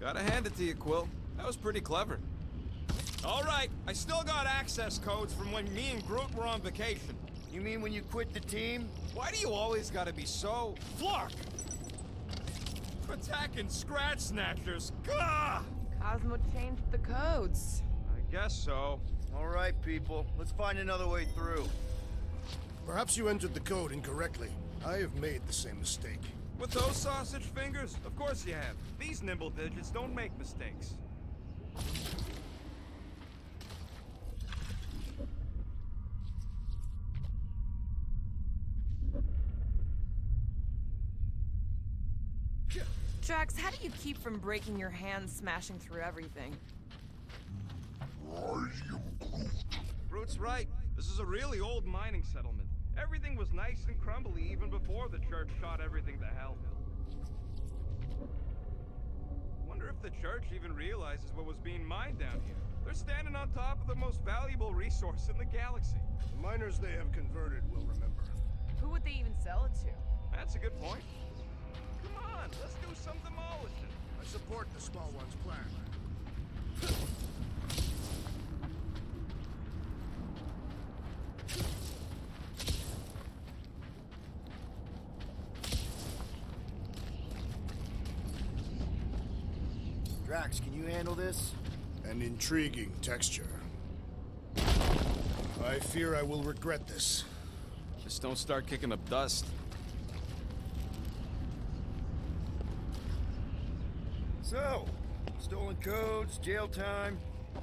Gotta hand it to you, Quill. That was pretty clever. All right, I still got access codes from when me and Groot were on vacation. You mean when you quit the team? Why do you always gotta be so... Flark! Attacking Scratch Snatchers! Gah! Cosmo changed the codes. I guess so. All right, people. Let's find another way through. Perhaps you entered the code incorrectly. I have made the same mistake. With those sausage fingers? Of course you have. These nimble digits don't make mistakes. Drax, how do you keep from breaking your hands smashing through everything? Groot's right. This is a really old mining settlement. Everything was nice and crumbly even before the church shot everything to hell. Wonder if the church even realizes what was being mined down here. They're standing on top of the most valuable resource in the galaxy. The miners they have converted will remember. Who would they even sell it to? That's a good point. Come on, let's do some demolition. I support the small one's plan. Drax, can you handle this? An intriguing texture. I fear I will regret this. Just don't start kicking up dust. So, stolen codes, jail time.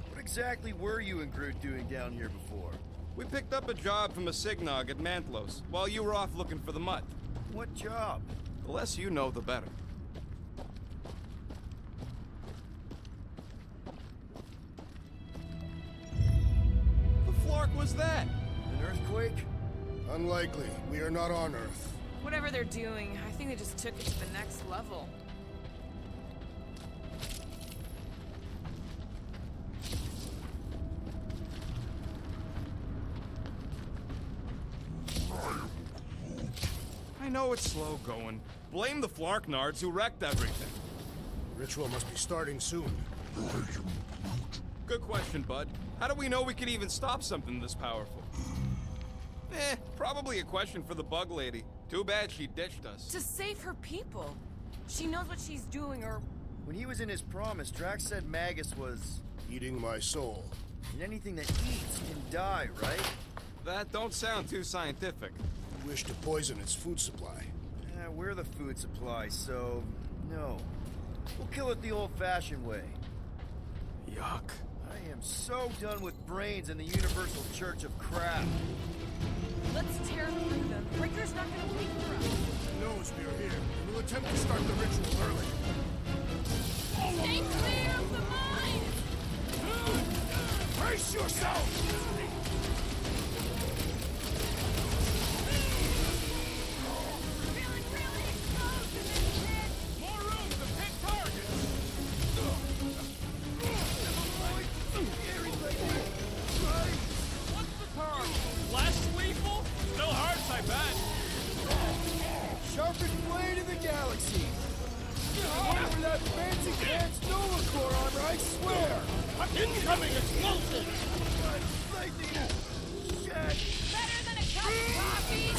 What exactly were you and Groot doing down here before? We picked up a job from a Signog at Mantlos, while you were off looking for the mud. What job? The less you know, the better. The flark was that? An earthquake? Unlikely. We are not on Earth. Whatever they're doing, I think they just took it to the next level. I know it's slow going. Blame the Flarknards who wrecked everything. Ritual must be starting soon. Good question, bud. How do we know we can even stop something this powerful? Probably a question for the bug lady. Too bad she ditched us. To save her people. She knows what she's doing, or... When he was in his promise, Drax said Magus was... Eating my soul. And anything that eats can die, right? That don't sound too scientific. You wish to poison its food supply. We're the food supply, so... no. We'll kill it the old-fashioned way. Yuck. I am so done with brains and the Universal Church of Crap. Let's tear through them. Breaker's not gonna wait for us. It knows we are here. It will attempt to start the ritual early. Stay clear of the mine! Brace yourself! Really exposed in this pit! More room to pick targets! What's the target? Less lethal? Still hurts, I bet. Sharpest blade in the galaxy! With that fancy pants Nova Corps armor, I swear! Incoming explosive! Lightning! Shit! Better than a cup of coffee!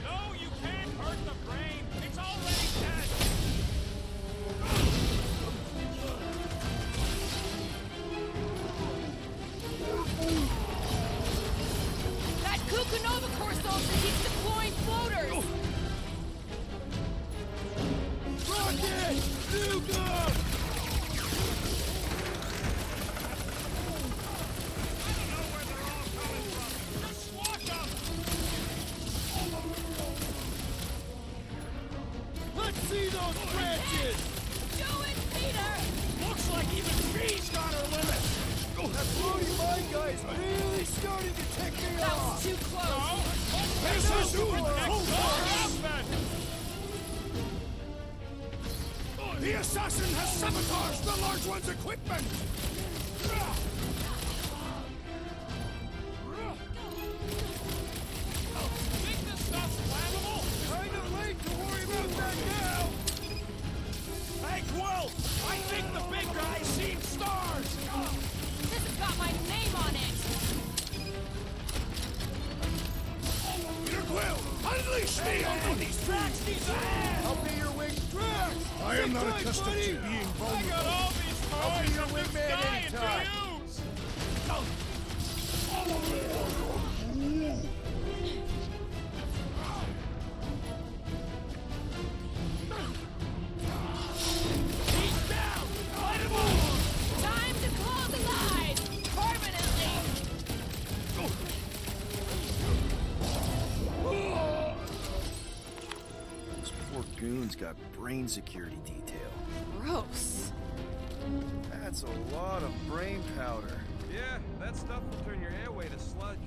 No, you can't hurt the brain. It's already dead. That Kukunova Corps soldier keeps deploying floaters! Rocket! Nuka! Let's see those branches! Do it, Peter! Looks like even she's got her limits. That floaty mine guy is really starting to tick me That off! was too close! This is The assassin has sabotaged the large one's equipment! Think this stuff's am not accustomed to being I vulnerable. got all these I'll be toys your from this wingman guy anytime. to use! He's down! Light him up! Time to close the line! Permanently! Those poor goons got brain security detail. Gross. That's a lot of brain powder. Yeah, that stuff will turn your airway to sludge.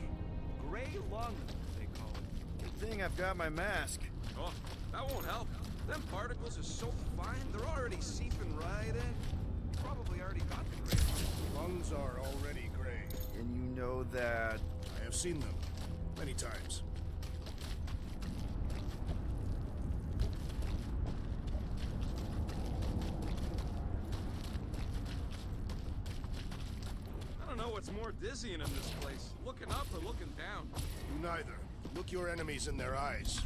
Gray lung, they call it. Good thing I've got my mask. Oh, that won't help. Them particles are so fine, they're already seeping right in. You probably already got the gray lung. Lungs are already gray. And you know that... I have seen them many times. I don't know what's more dizzying in this place, looking up or looking down. Do neither. Look your enemies in their eyes.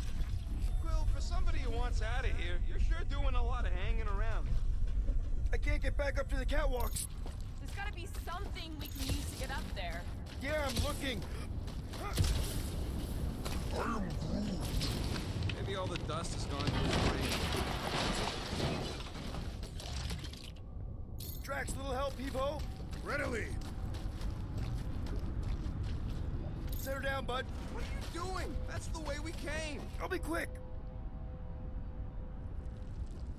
Quill, for somebody who wants out of here, you're sure doing a lot of hanging around. I can't get back up to the catwalks. There's gotta be something we can use to get up there. Yeah, I'm looking. Maybe all the dust has gone to his brain. Drax, little help, Evo. Readily! Set her down, bud. What are you doing? That's the way we came. I'll be quick.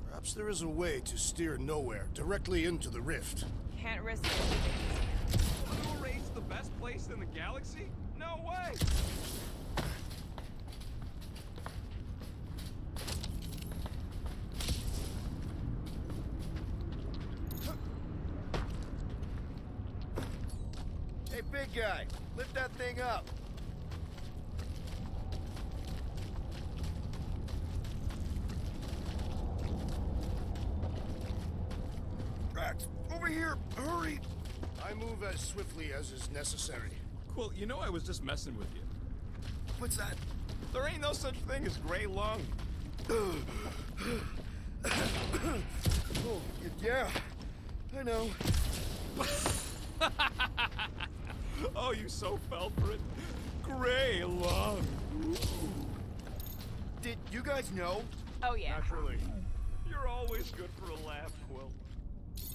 Perhaps there is a way to steer Knowhere directly into the rift. Can't risk it. Blue Race the best place in the galaxy? No way! Hey, big guy, lift that thing up. Drax, over here, hurry. I move as swiftly as is necessary. Quill, you know I was just messing with you. What's that? There ain't no such thing as gray lung. Oh, yeah, I know. Oh, you so fell for it. Gray lung. Did you guys know? Oh yeah. Naturally. You're always good for a laugh, Quill.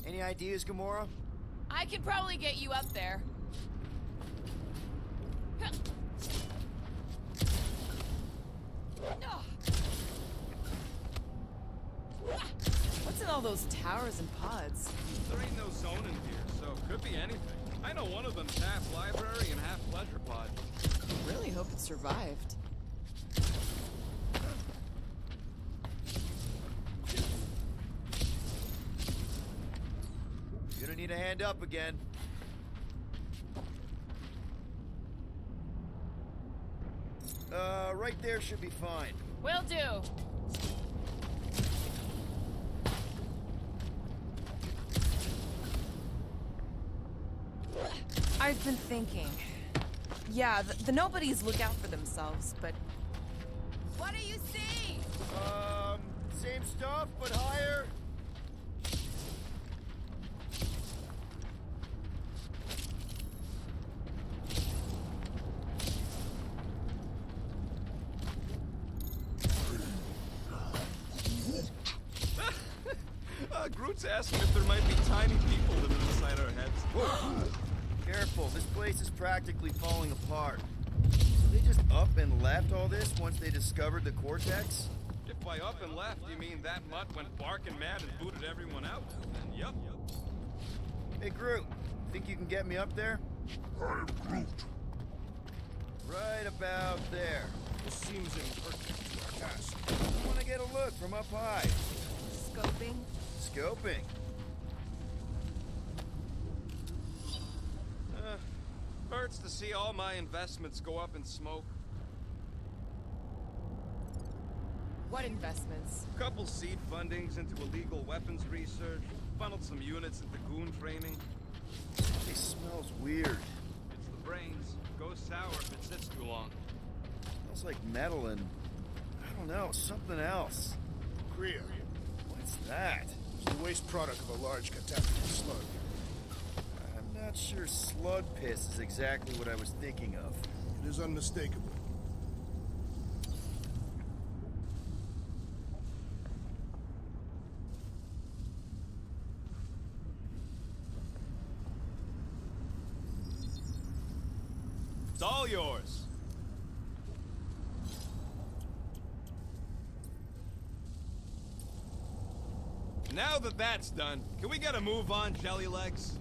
Any ideas, Gamora? I can probably get you up there. Huh. Ah. What's in all those towers and pods? There ain't no zone in here, so it could be anything. I know one of them's half library and half pleasure pod. Really hope it survived. You're gonna need a hand up again. Right there should be fine. Will do. I've been thinking. Yeah, the nobodies look out for themselves, but What do you see? Same stuff, but higher. Groot's asking if there might be tiny people living inside our heads. Whoa. Careful, this place is practically falling apart. So they just up and left all this once they discovered the Cortex? If by up and left you mean that mutt went barking mad and booted everyone out, then yup. Hey, Groot, think you can get me up there? I am Groot. Right about there. This seems impertinent to our task. I want to get a look from up high. scoping. Scoping. Hurts to see all my investments go up in smoke. What investments? Couple seed fundings into illegal weapons research, funneled some units into goon training. It smells weird. It's the brains. Goes sour if it sits too long. Smells like metal and, I don't know, something else. Kriya, why What's that? It's the waste product of a large catastrophe slug. I'm not sure slug piss is exactly what I was thinking of. It is unmistakable. It's all yours. Now that that's done, can we get a move on, Jelly Legs?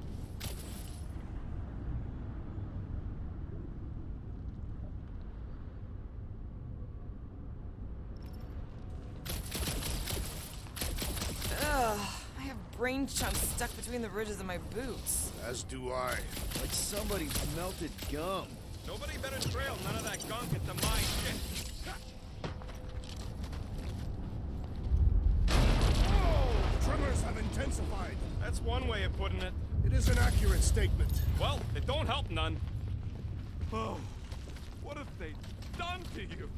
Ugh, I have brain chunks stuck between the ridges of my boots. As do I. Like somebody's melted gum. Nobody better trail none of that gunk into my shit. Tremors have intensified. That's one way of putting it. It is an accurate statement. Well, it don't help none. Oh, what have they done to you?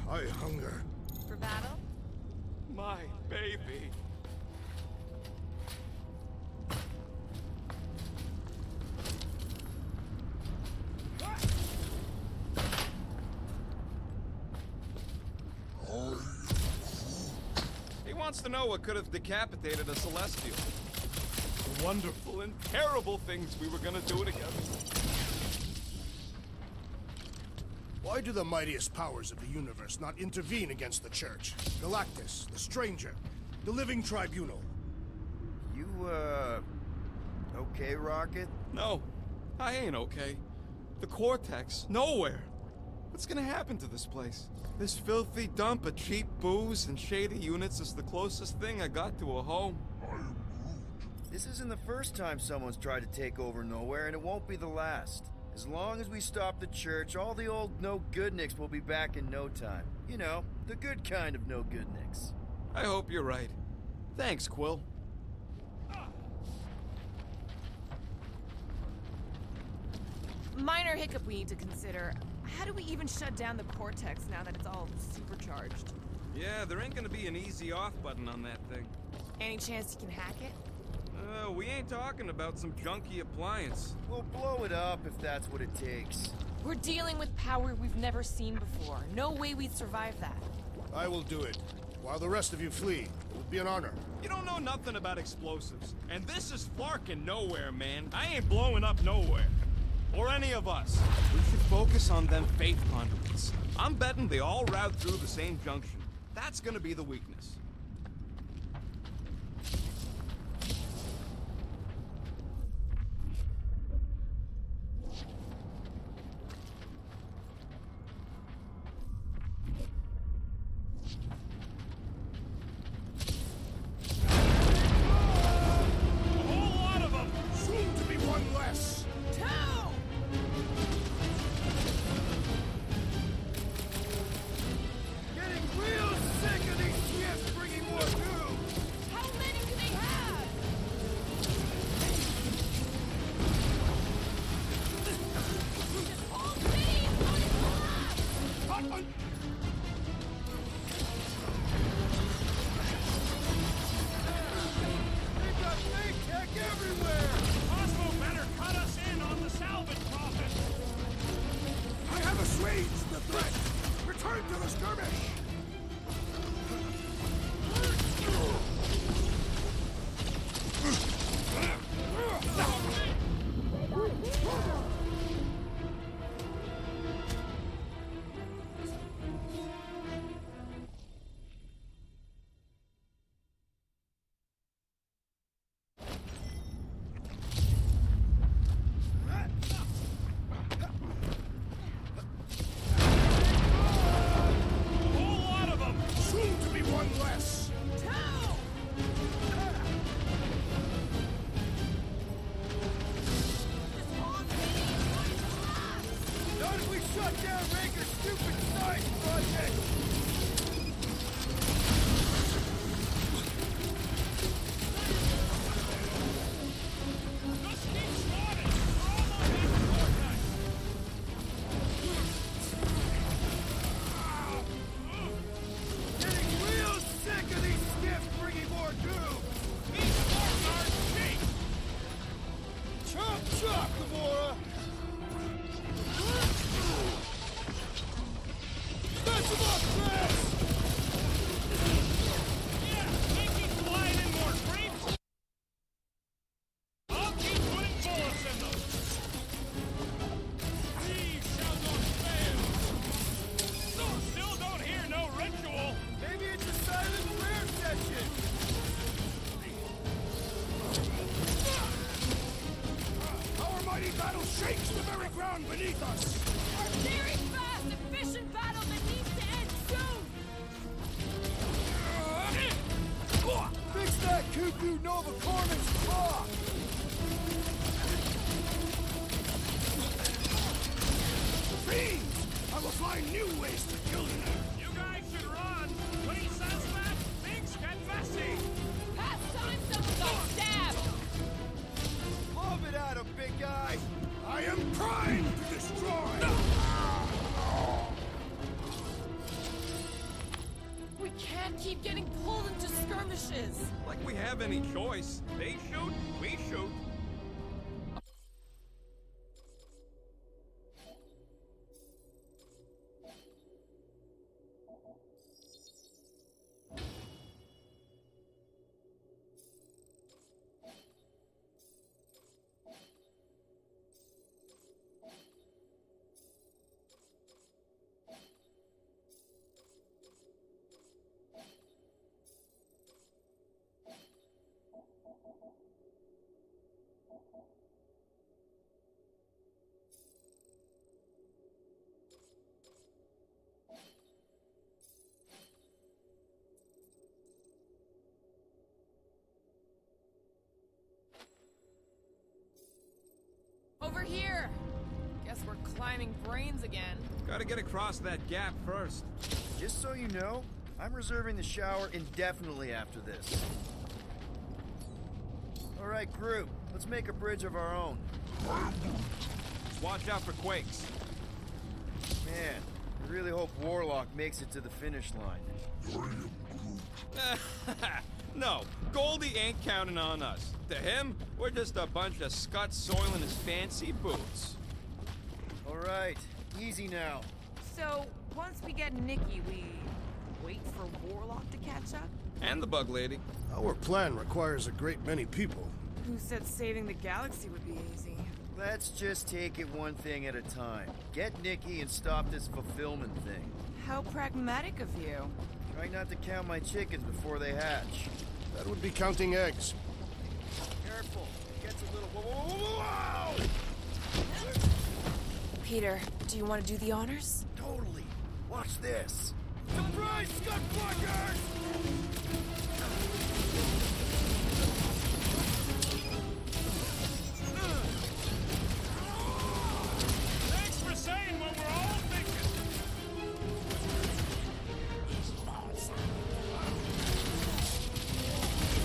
I hunger. For battle? My baby. He wants to know what could have decapitated a Celestial. The wonderful and terrible things we were gonna do together. Why do the mightiest powers of the universe not intervene against the Church? Galactus, the Stranger, the Living Tribunal. You, okay, Rocket? No, I ain't okay. The Cortex, Knowhere. What's gonna happen to this place? This filthy dump of cheap booze and shady units is the closest thing I got to a home. This isn't the first time someone's tried to take over Knowhere, and it won't be the last. As long as we stop the Church, all the old no-goodniks will be back in no time. You know, the good kind of no-goodniks. I hope you're right. Thanks, Quill. Minor hiccup we need to consider. How do we even shut down the Cortex now that it's all supercharged? Yeah, there ain't gonna be an easy off button on that thing. Any chance you can hack it? We ain't talking about some junky appliance. We'll blow it up if that's what it takes. We're dealing with power we've never seen before. No way we'd survive that. I will do it. While the rest of you flee, it would be an honor. You don't know nothing about explosives. And this is Flarkin' Knowhere, man. I ain't blowing up Knowhere. Or any of us. We should focus on them faith conduits. I'm betting they all route through the same junction. That's gonna be the weakness. Soon to be one less. Getting real sick of these shift with us! A very fast, efficient battle that needs to end soon! Fix that cuckoo Nova Cornix clock! Fiends! I will find new ways to kill you! You guys should run! When he says that, things get messy! Past time someone got stabbed! Love it at him, big guy! I am primed to destroy! We can't keep getting pulled into skirmishes. Like we have any choice. They shoot, we shoot. Over here. Guess we're climbing brains again. Gotta get across that gap first. Just so you know, I'm reserving the shower indefinitely after this. Alright, group, let's make a bridge of our own. Just watch out for quakes. Man, I really hope Warlock makes it to the finish line. No, Goldie ain't counting on us. To him, we're just a bunch of scuts soiling his fancy boots. Alright, easy now. So, once we get Nikki, we wait for Warlock to catch up? And the bug lady. Our plan requires a great many people. Who said saving the galaxy would be easy? Let's just take it one thing at a time. Get Nikki and stop this fulfillment thing. How pragmatic of you. Try not to count my chickens before they hatch. That would be counting eggs. Careful, it gets a little... Whoa! Peter, do you want to do the honors? Totally. Watch this. Surprise, Scudfuckers! Thanks for saying what we're all thinking!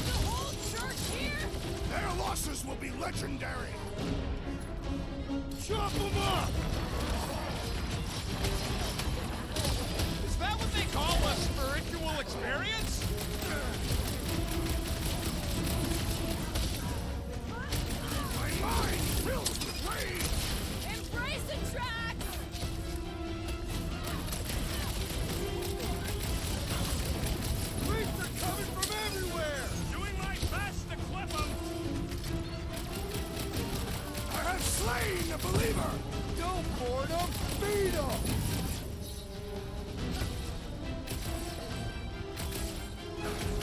The whole church here? Their losses will be legendary! Chop them up! Is that what they call a spiritual experience? My mind filled with rage! Embrace the tracks! Creeps are coming from everywhere! Doing my best to clip them! I have slain the believer! Don't board them, feed them!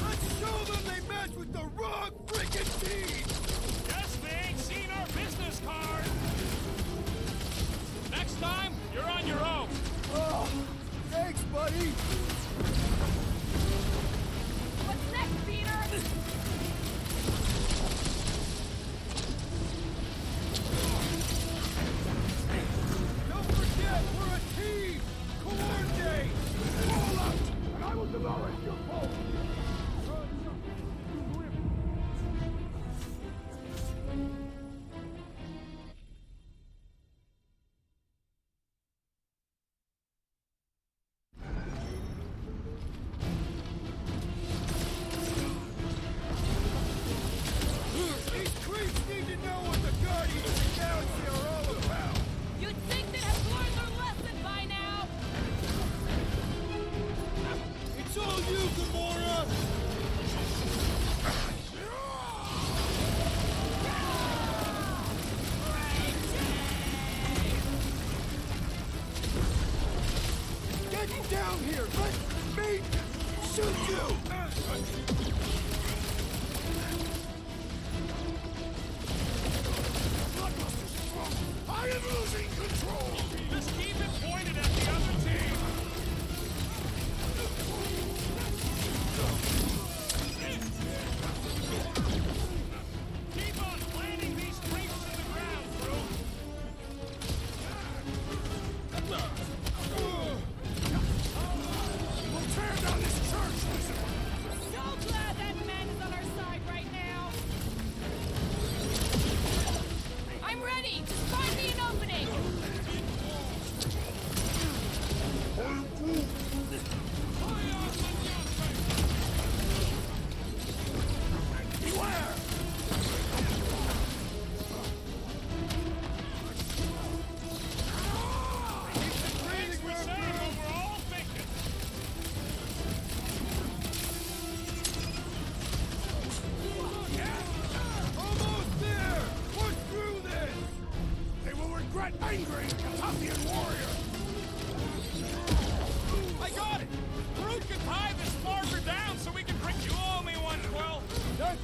Let's show them they mess with the wrong freaking team! Guess they ain't seen our business card! Next time, you're on your own! Oh, thanks, buddy! What's next, Peter? Don't forget, we're a team! Coordinate! Fall out, and I will demolish your foe!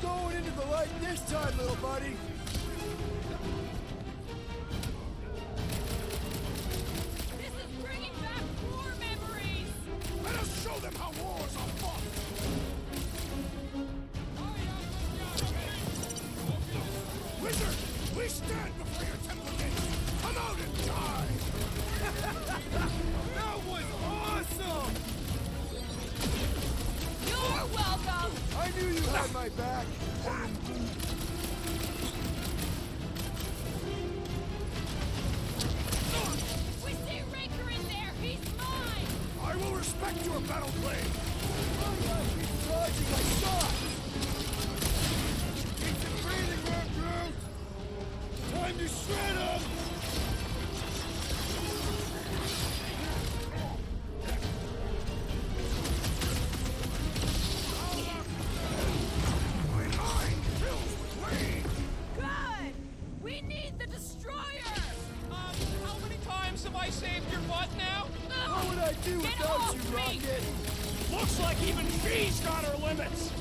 not going into the light this time, little buddy. This is bringing back war memories! Let us show them how wars are fought! Wizard, we stand before your temple gates! Come out and die! That was awesome! You're welcome! I knew you had my back. We see Raker in there! He's mine! I will respect your battle blade! He's dodging my shot! Keep it breathing, Recruit! Time to shred him! My mind fills with rage! Good! We need the destroyer! How many times have I saved your butt now? What would I do Get without off you, me! Rocket? Looks like even she's got her limits.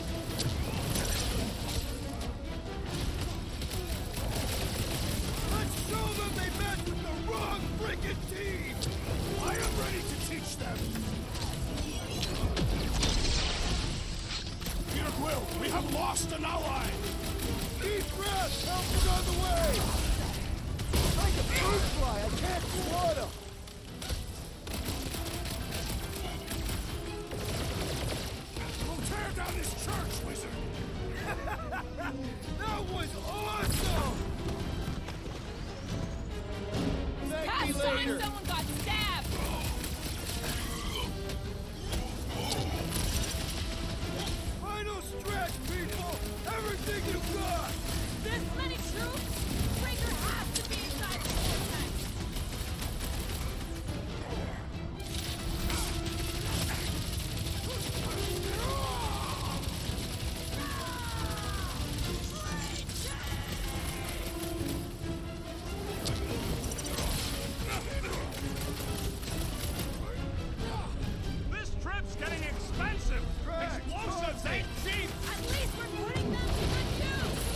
Let's show them they met with the wrong freaking team! I am ready to teach them! Peter Quill, we have lost an ally! Deep breath! Help is on the way! Like a fruit fly, I can't swat him! We'll tear down this church, wizard! That was awesome! Thank Past me time later! someone got stabbed! Final stretch, people! Everything you got! This many troops? Raker has to be inside the vortex! This trip's getting expensive. Correct. Explosives ain't cheap. At least we're putting them to good use!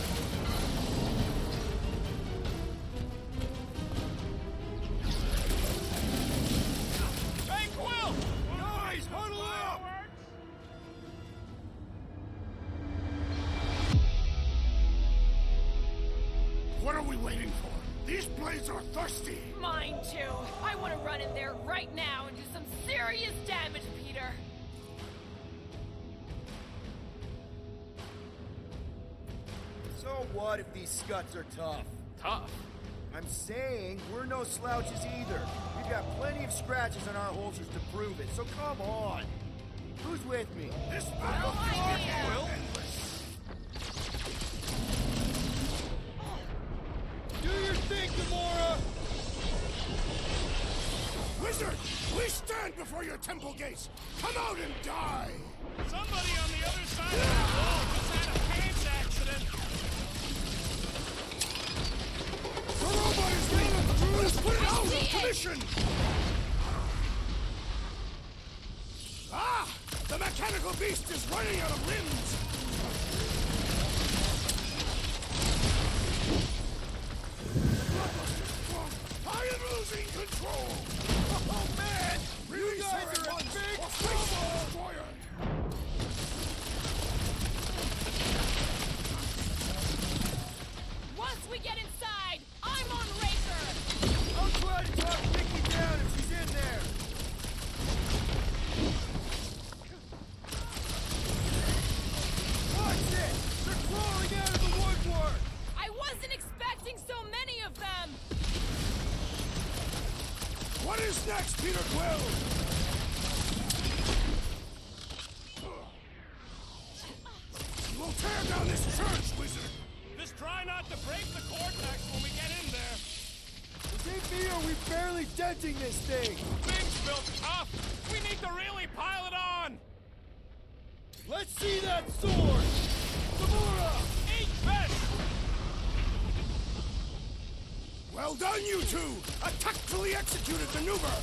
Hey, Quill! Guys, huddle up! What are we waiting for? These blades are thirsty! Mine too! I want to run in there right now and do some serious damage, Peter! So what if these scuts are tough? Tough. I'm saying we're no slouches either. We've got plenty of scratches on our holsters to prove it, so come on. Who's with me? This battle Quill? Do your thing, Gamora! Wizard, we stand before your temple gates! Come out and die! Somebody on the other side of the wall just had a pants accident. The robot is getting Let's put it out of commission! Ah! The mechanical beast is running out of limbs! I am losing control! Oh man! Release You guys her are at in once, big or face the trouble! destroyer! Once we get inside, I'm on Raker! I'll try to talk Nikki down if she's in there! Watch it! They're crawling out of the woodwork! I wasn't expecting so many of them! What is next, Peter Quill? We'll tear down this church, wizard! Just try not to break the cortex when we get in there. Is it me or are we barely denting this thing? Thing's built tough. We need to really pile it on. Let's see that sword! Gamora! Eat fish. Well done, you two! A tactfully executed maneuver!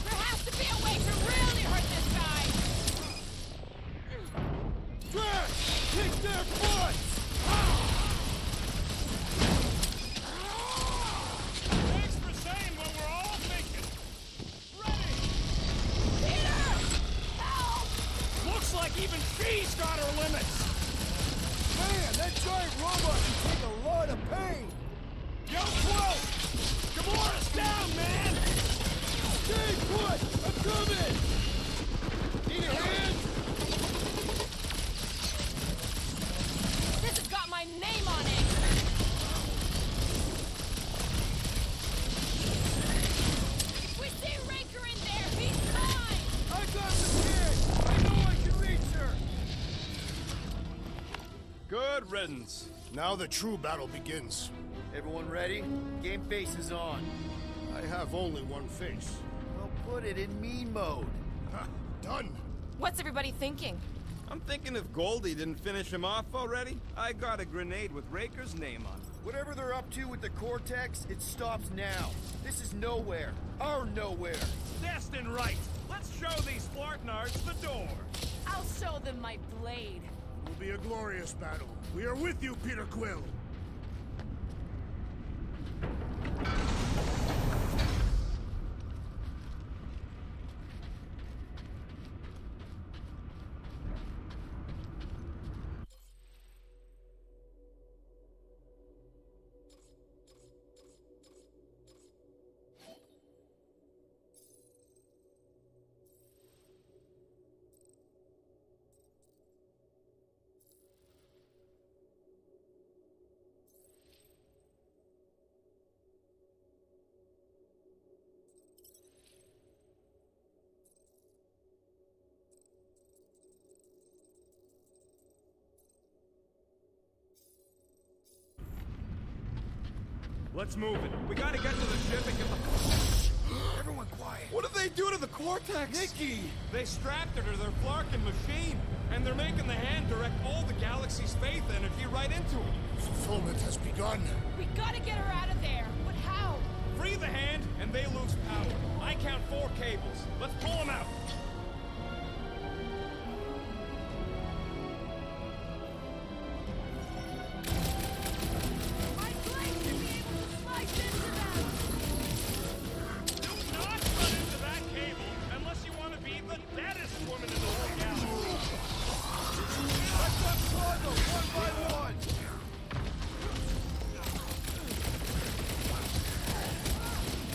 There has to be a their butts! Thanks for saying what we're all thinking. Ready! Peter! Help! Looks like even she's got her limits. Man, that giant robot can take a lot of pain! Yo, Quill! Gamora's down, man! Stay put! I'm coming! Need a hand? This has got my name on it! We see Raker in there! He's mine! I got the kid! I know I can reach her! Good riddance. Now the true battle begins. Everyone ready? Game face is on. I have only one face. Well, put it in me mode. Ha! Done! What's everybody thinking? I'm thinking if Goldie didn't finish him off already, I got a grenade with Raker's name on it. Whatever they're up to with the Cortex, it stops now. This is Knowhere. Our Knowhere. Destined right. Let's show these Flartnards the door. I'll show them my blade. It will be a glorious battle. We are with you, Peter Quill. Let's move it. We gotta get to the ship and get the... Everyone quiet. What did they do to the Cortex? Nikki! They strapped her to their Flarkin machine, and they're making the hand direct all the galaxy's faith energy right into it. Fulfillment has begun. We gotta get her out of there. But how? Free the hand, and they lose power. I count 4 cables. Let's pull them out. My blade should be able to slice into them. Do not run into that cable unless you want to be the deadest woman in the whole galaxy. Let's unplug them one by one!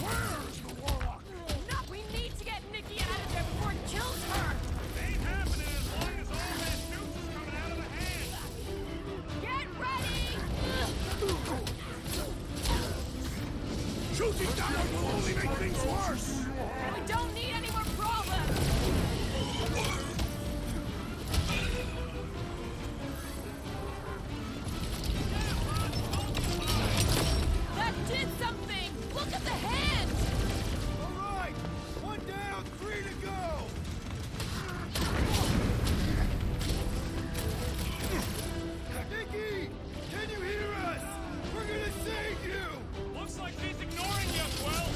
Where's the warlock? No, we need to get Nikki out of there before it kills her. Ain't happening as long as all that juice is coming out of the hand. Get ready! Shooting down will only make things worse. We don't need any more problems. That did something! Look at the hand! All right! One down, 3 to go! Nikki! Can you hear us? We're gonna save you! Looks like he's ignoring you, Quill.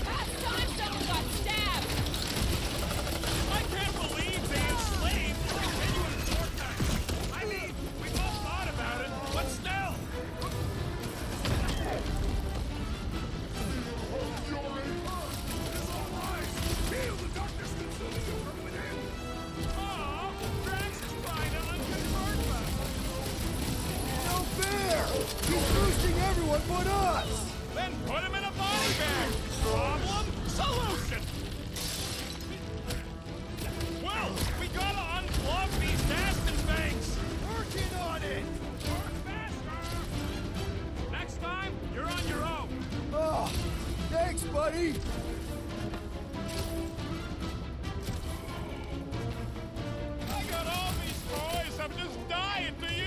Last time someone got stabbed! I can't believe they enslaved the genuine Cortex. I mean, we've all thought about it, but still. Feel the darkness consuming you from within. Aw, Drax is trying to unconvert us. No fair! He's boosting everyone but us! Then put him in a body bag. Problem? Solution. Well, we gotta unplug these Daston things. Working on it! Work faster. Next time, you're on your own. Oh, thanks, buddy! I got all these toys I'm just dying to use.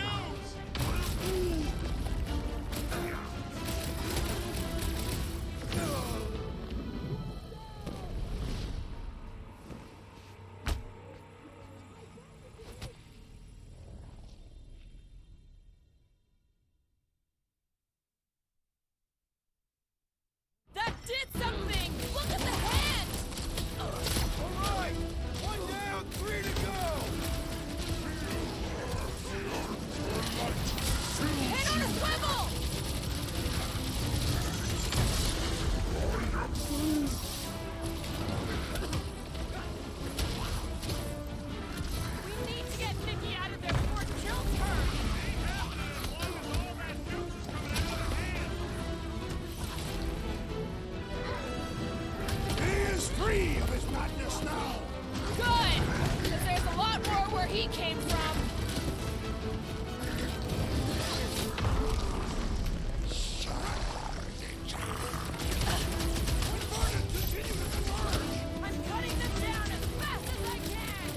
madness now! Good! Because there's a lot more where he came from. I'm cutting them down as fast as I can!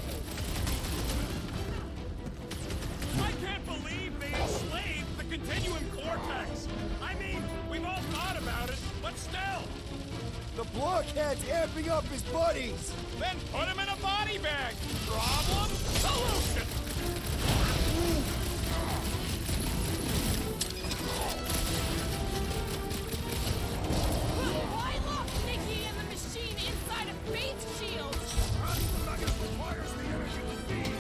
I can't believe they enslaved the continuum cortex. I mean, we've all thought about it, but still. The blockhead's amping up his buddies! Then put him in a body bag. Problem? Solution. Why lock Nikki and the machine inside of Faith's shield? Requires the energy to feed.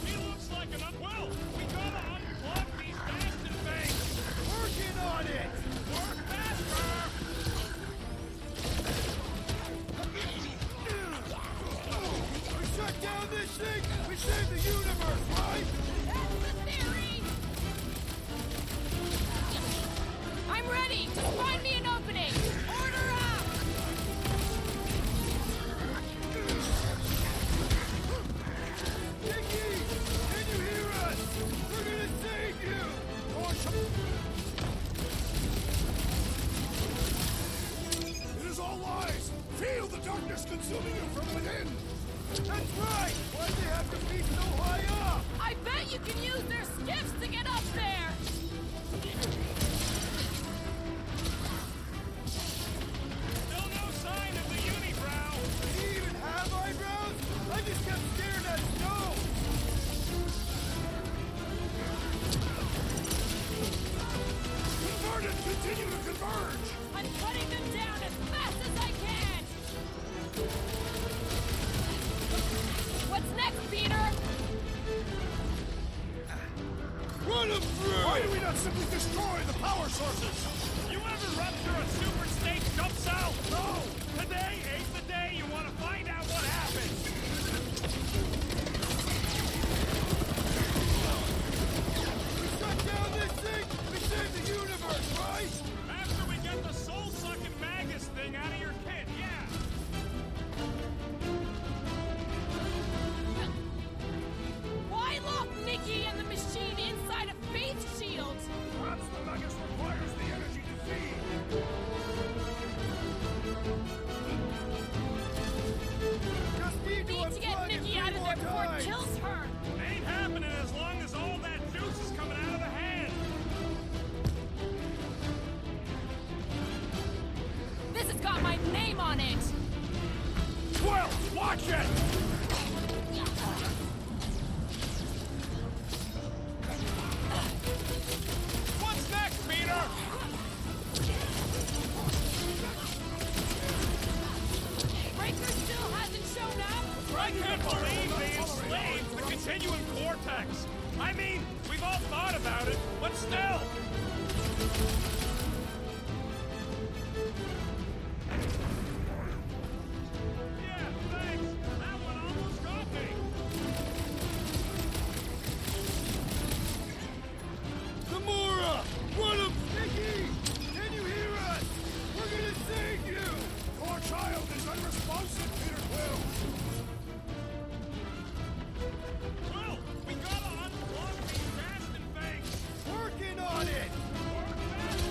He looks like an well, we gotta unplug these bastard things. Working on it! Work faster. We shut down this thing! We save the universe, right? That's the theory! I'm ready! Just find me an opening! Order up! Nikki! Can you hear us? We're gonna save you! It is all lies! Feel the darkness consuming you from within! That's right! Why'd they have to be so high up? I bet you can use their skiffs to get up there! Still no sign of the unibrow. Did he even have eyebrows? I just kept staring at snow! Converted continue to converge! I'm cutting them down as fast as I can! What's next, Peter? Run him through! Why do we not simply destroy the power sources? You ever rupture a super state jump cell? No! Today ain't the day you want to find out what happened! We shut down this thing! We save the universe, right? After we get the soul-sucking Magus thing out of your kit, yeah! Why lock Nikki and the machine inside of Faith's shield? Perhaps the Magus requires the energy to feed! Just need Need to get unplug it Nikki out of three there more before it times. kills her! Ain't happening as long as all that juice is coming out of the hand! This has got my name on it! 12! Watch it! What's next, Peter? Breaker still hasn't shown up? I can't believe they enslaved the continuum cortex! I mean, we've all thought about it, but still! Yeah, thanks! That one almost got me! Gamora! Run him! Nikki! Can you hear us? We're gonna save you! Poor child is unresponsive, Peter Quill! Well, we gotta unplug these bastard things! Working on it! Work fast!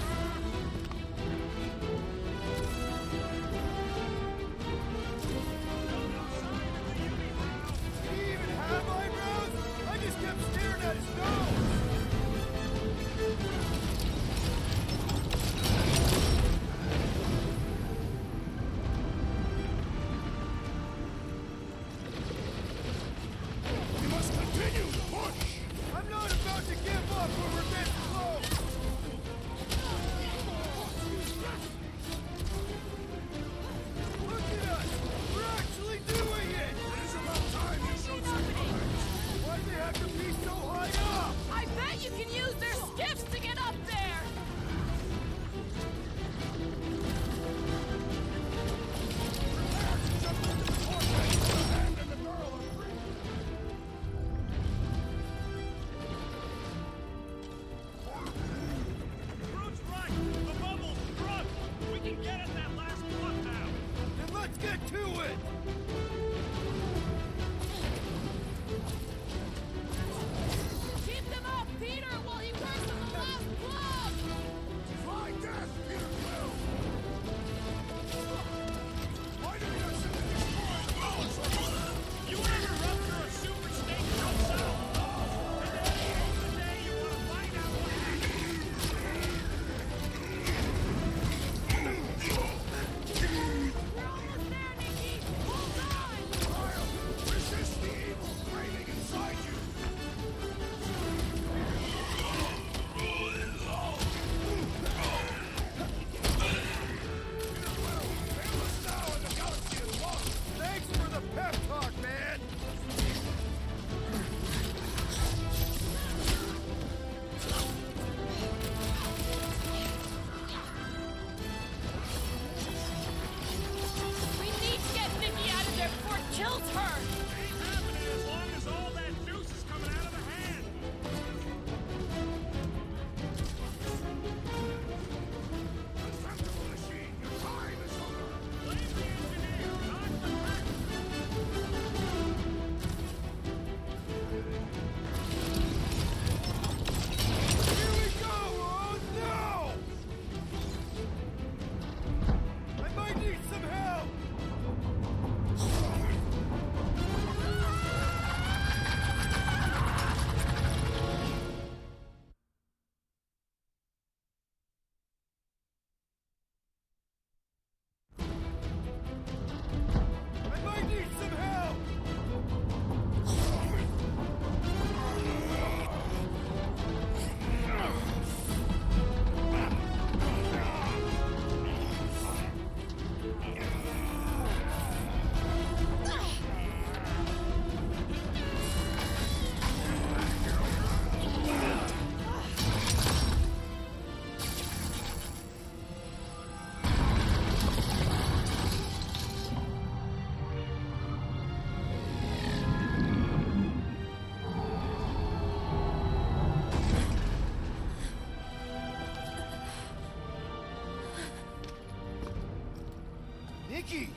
Nikki!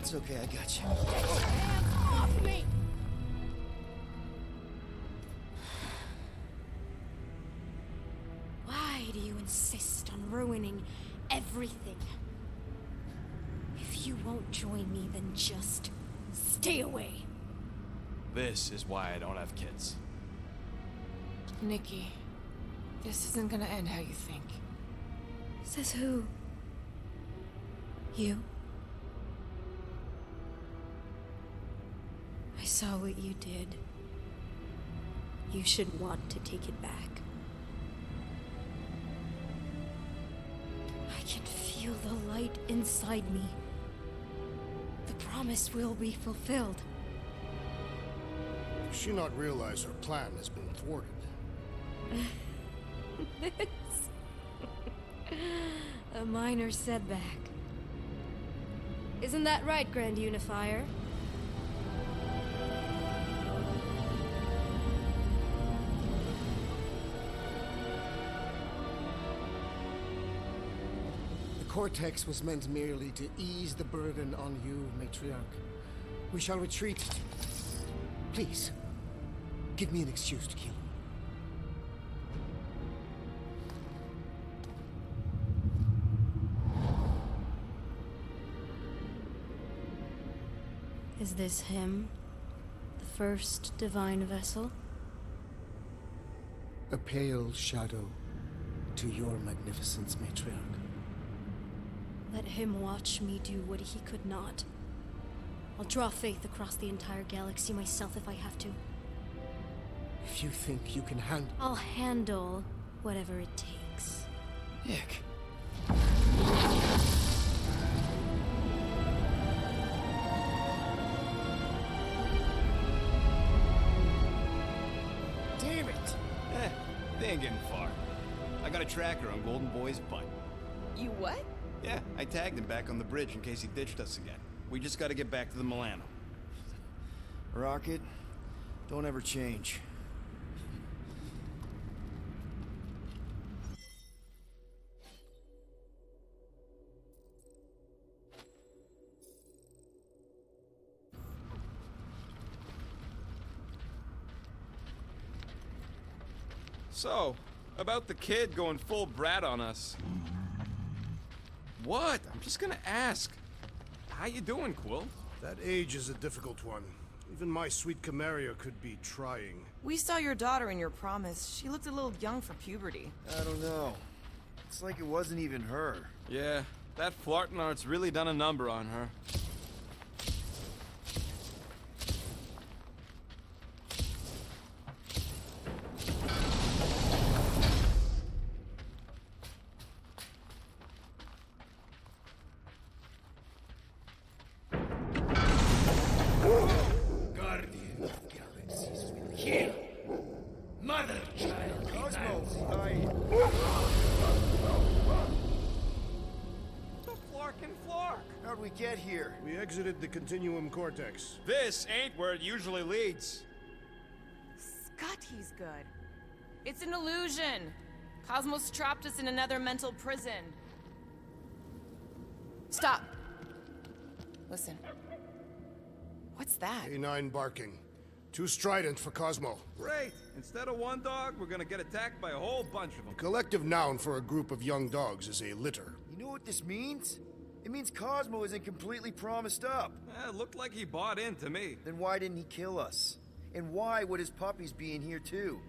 It's okay, I got you. Hands off me! Why do you insist on ruining everything? If you won't join me, then just stay away. This is why I don't have kids. Nikki, this isn't gonna end how you think. Says who? You? I saw what you did. You should want to take it back. I can feel the light inside me. The promise will be fulfilled. Does she not realize her plan has been thwarted? A minor setback. Isn't that right, Grand Unifier? The Cortex was meant merely to ease the burden on you, Matriarch. We shall retreat. Please, give me an excuse to kill him. Is this him? The first divine vessel? A pale shadow to your magnificence, Matriarch. Let him watch me do what he could not. I'll draw faith across the entire galaxy myself if I have to. If you think you can handle... I'll handle whatever it takes. Nick. Damn it! They ain't getting far. I got a tracker on Golden Boy's butt. You what? Yeah, I tagged him back on the bridge in case he ditched us again. We just gotta get back to the Milano. Rocket, don't ever change. So, about the kid going full brat on us. What? I'm just gonna ask. How you doing, Quill? That age is a difficult one. Even my sweet Camaria could be trying. We saw your daughter in your promise. She looked a little young for puberty. I don't know. It's like it wasn't even her. Yeah, that flartin' art's really done a number on her. Guardian of Galaxies will kill. Mother child. Cosmo's dying. The Flarkin' Flark! How'd we get here? We exited the Continuum Cortex. This ain't where it usually leads. Scotty's good. It's an illusion. Cosmos trapped us in another mental prison. Stop. Listen. What's that? A9 barking. Too strident for Cosmo. Great. Instead of one dog, we're gonna get attacked by a whole bunch of them. Collective noun for a group of young dogs is a litter. You know what this means? It means Cosmo isn't completely promised up. It looked like he bought in to me. Then why didn't he kill us? And why would his puppies be in here too?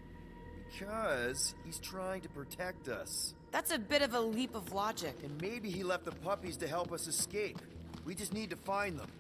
Because he's trying to protect us. That's a bit of a leap of logic. And maybe he left the puppies to help us escape. We just need to find them.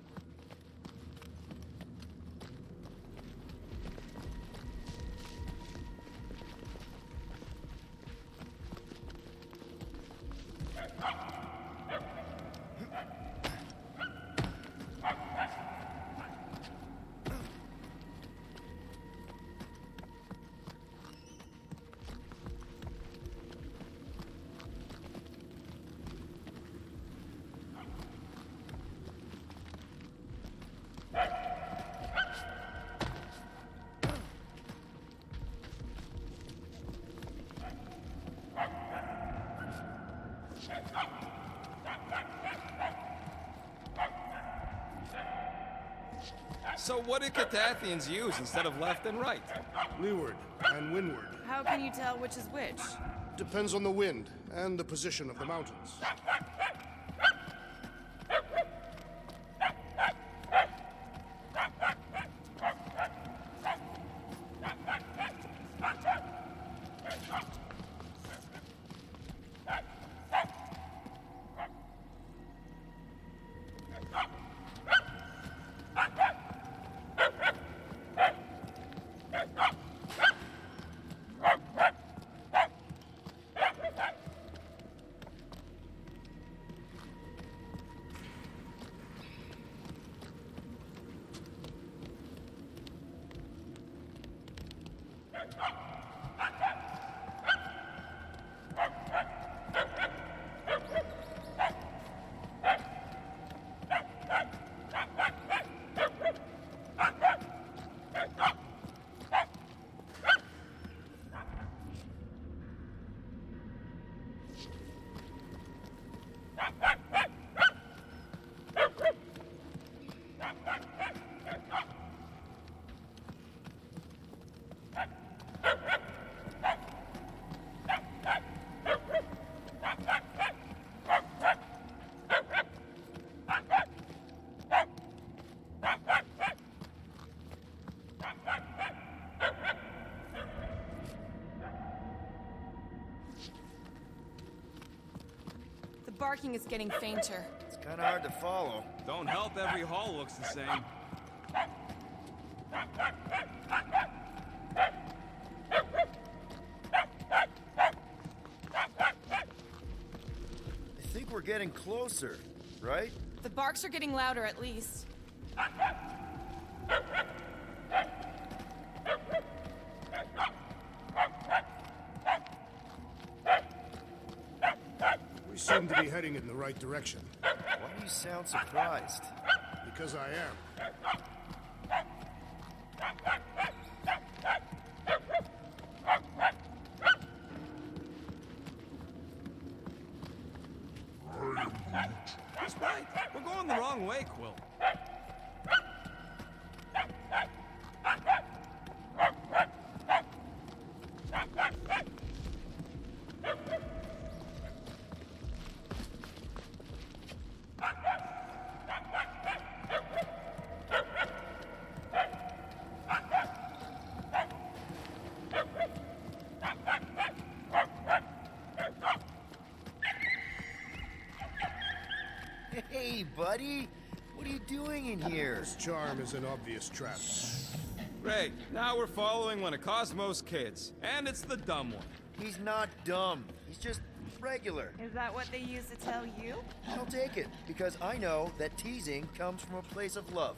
So what do Catathians use instead of left and right? Leeward and windward. How can you tell which is which? Depends on the wind and the position of the mountains. The barking is getting fainter. It's kind of hard to follow. Don't help, every hall looks the same. I think we're getting closer, right? The barks are getting louder, at least. We seem to be heading in the right direction. Why do you sound surprised? Because I am. He's right. We're going the wrong way, Quill. Hey, buddy! What are you doing in here? This charm is an obvious trap. Great. Now we're following one of Cosmo's kids. And it's the dumb one. He's not dumb. He's just regular. Is that what they used to tell you? I'll take it, because I know that teasing comes from a place of love.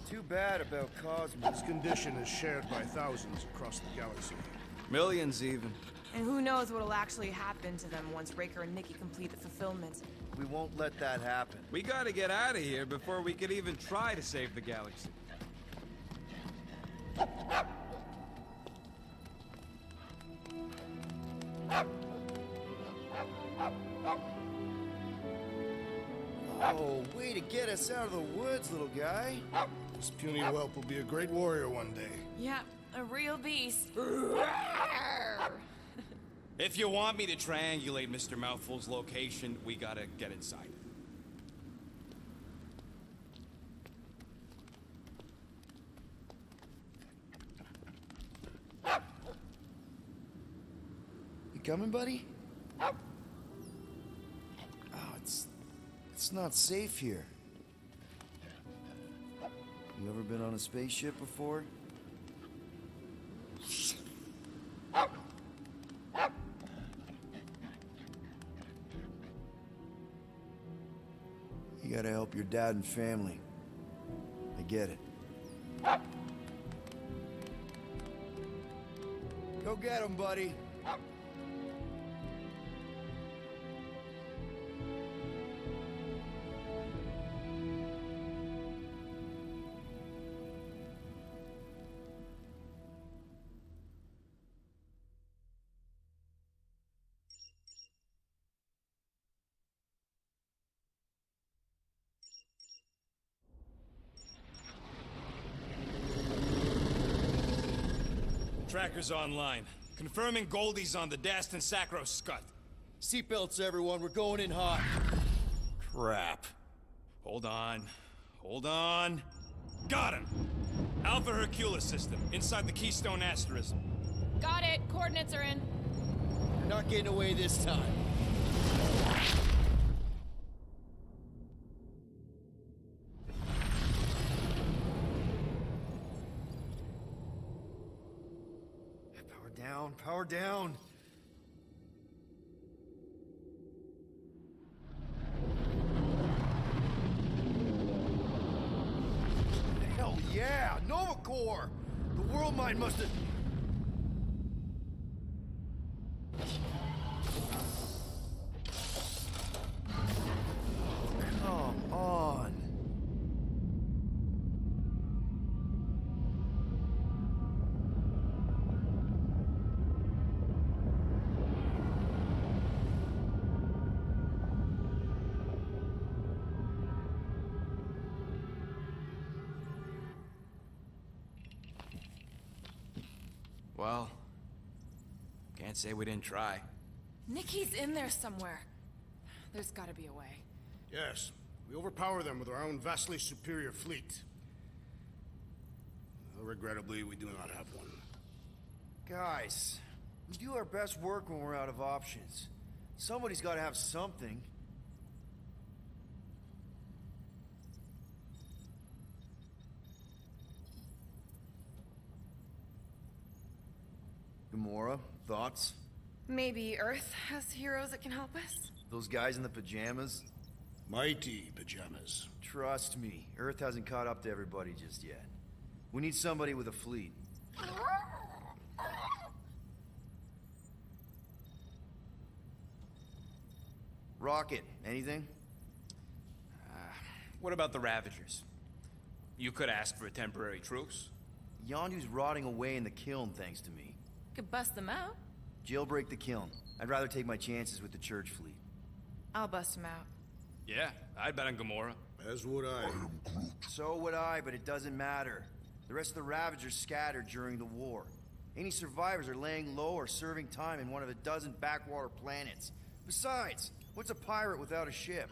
Too bad about Cosmo. This condition is shared by thousands across the galaxy. Millions, even. And who knows what'll actually happen to them once Raker and Nikki complete the fulfillment. We won't let that happen. We gotta get out of here before we could even try to save the galaxy. Oh, way to get us out of the woods, little guy. This puny whelp will be a great warrior one day. Yeah, a real beast. If you want me to triangulate Mr. Mouthful's location, we gotta get inside. You coming, buddy? Oh, it's not safe here. You ever been on a spaceship before? Your dad and family. I get it. Go get him, buddy. Tracker's online. Confirming Goldie's on the Dastan Sacro Scut. Seatbelts, everyone. We're going in hot. Crap. Hold on. Hold on. Got him! Alpha Hercules system, inside the Keystone Asterism. Got it. Coordinates are in. You're not getting away this time. Power down, power down. Hell yeah! Nova Corps! The world mine must have... Come on. Well, can't say we didn't try. Nikki's in there somewhere. There's gotta be a way. Yes, we overpower them with our own vastly superior fleet. Regrettably, we do not have one. Guys, we do our best work when we're out of options. Somebody's got to have something. Gamora, thoughts? Maybe Earth has heroes that can help us? Those guys in the pajamas? Mighty pajamas. Trust me, Earth hasn't caught up to everybody just yet. We need somebody with a fleet. Rocket, anything? What about the Ravagers? You could ask for a temporary truce. Yondu's rotting away in the kiln thanks to me. Could bust them out. Jailbreak the kiln. I'd rather take my chances with the church fleet. I'll bust them out. Yeah, I'd bet on Gamora. As would I. So would I, but it doesn't matter. The rest of the Ravagers scattered during the war. Any survivors are laying low or serving time in one of a dozen backwater planets. Besides, what's a pirate without a ship?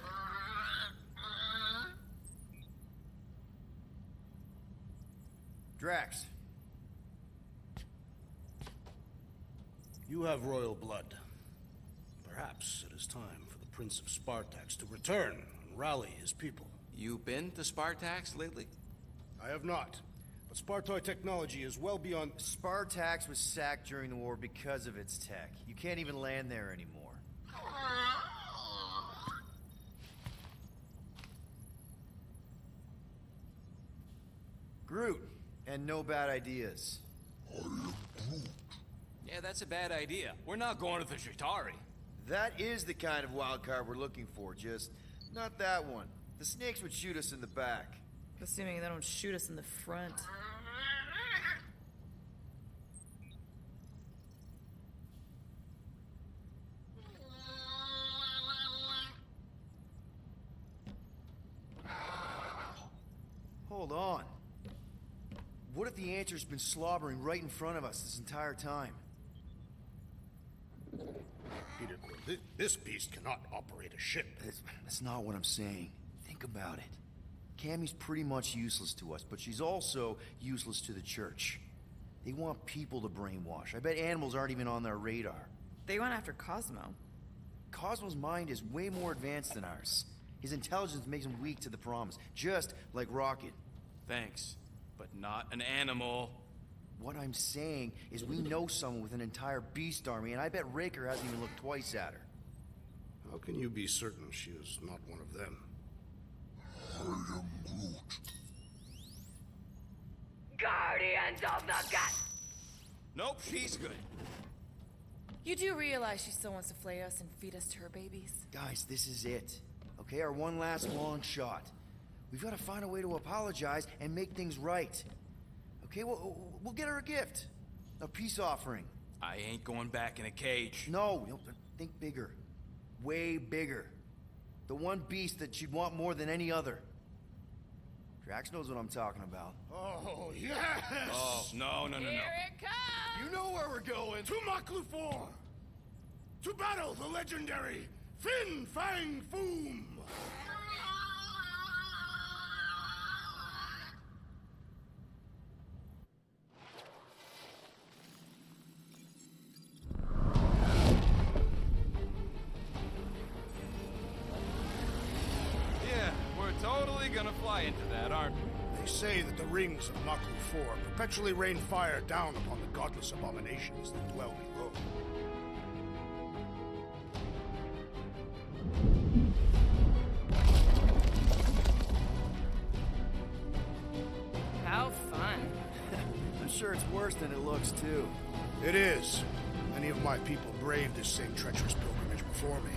Drax. You have royal blood. Perhaps it is time for the Prince of Spartax to return and rally his people. You been to Spartax lately? I have not, but Spartoi technology is well beyond... Spartax was sacked during the war because of its tech. You can't even land there anymore. Groot, and no bad ideas. Yeah, that's a bad idea. We're not going to the Chitauri. That is the kind of wild card we're looking for, just not that one. The snakes would shoot us in the back. Assuming they don't shoot us in the front. Hold on. What if the answer's been slobbering right in front of us this entire time? Peter Quill, this beast cannot operate a ship. That's not what I'm saying. Think about it. Cammy's pretty much useless to us, but she's also useless to the church. They want people to brainwash. I bet animals aren't even on their radar. They went after Cosmo. Cosmo's mind is way more advanced than ours. His intelligence makes him weak to the promise, just like Rocket. Thanks, but not an animal. What I'm saying is we know someone with an entire beast army, and I bet Raker hasn't even looked twice at her. How can you be certain she is not one of them? Guardians of the Gut! Nope, she's good. You do realize she still wants to flay us and feed us to her babies? Guys, this is it. Okay, our one last long shot. We've got to find a way to apologize and make things right. Okay, we'll get her a gift. A peace offering. I ain't going back in a cage. No, think bigger. Way bigger. The one beast that she'd want more than any other. Drax knows what I'm talking about. Oh, yes! Oh, no. Here it comes! You know where we're going. To Knowhere! To battle the legendary Fin Fang Foom! Yeah, we're totally gonna fly into that, aren't we? They say that the rings of Knowhere perpetually rain fire down upon the godless abominations that dwell below. How fun. I'm sure it's worse than it looks, too. It is. Many of my people braved this same treacherous pilgrimage before me,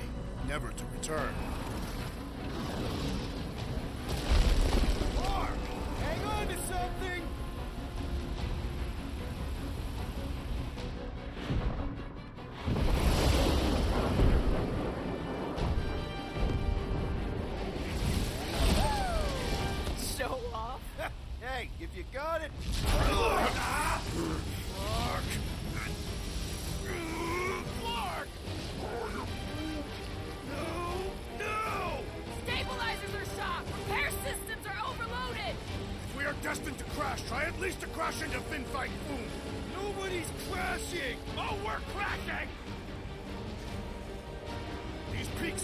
never to return. Mark! Hang on to something! Show off. Hey, if you got it... Stabilizers are shot! Repair systems are overloaded! If we are destined to crash, try at least to crash into Fin Fang Foom! Nobody's crashing! Oh, we're crashing! These peaks...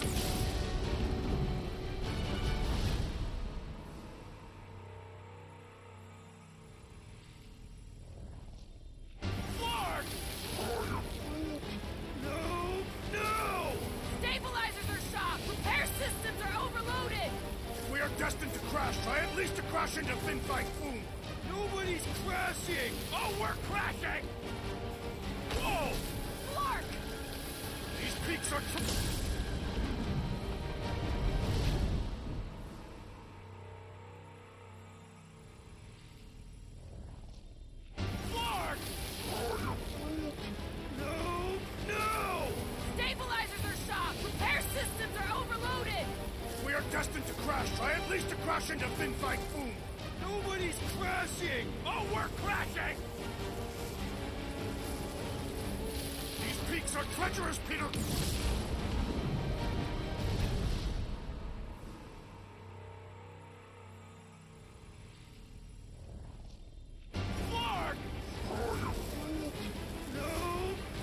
Flark! No! Stabilizers are shot! Repair systems are overloaded! If we are destined to crash, try at least to crash into Fin Fang Foom! Nobody's crashing! Oh, we're crashing! Whoa! Flark! These peaks are... Flark! No! Stabilizers are shot! Repair systems are overloaded! If we are destined to crash, try at least to crash into Fin Fang Foom! Nobody's crashing! Oh, we're crashing! These peaks are treacherous, Peter! Flark!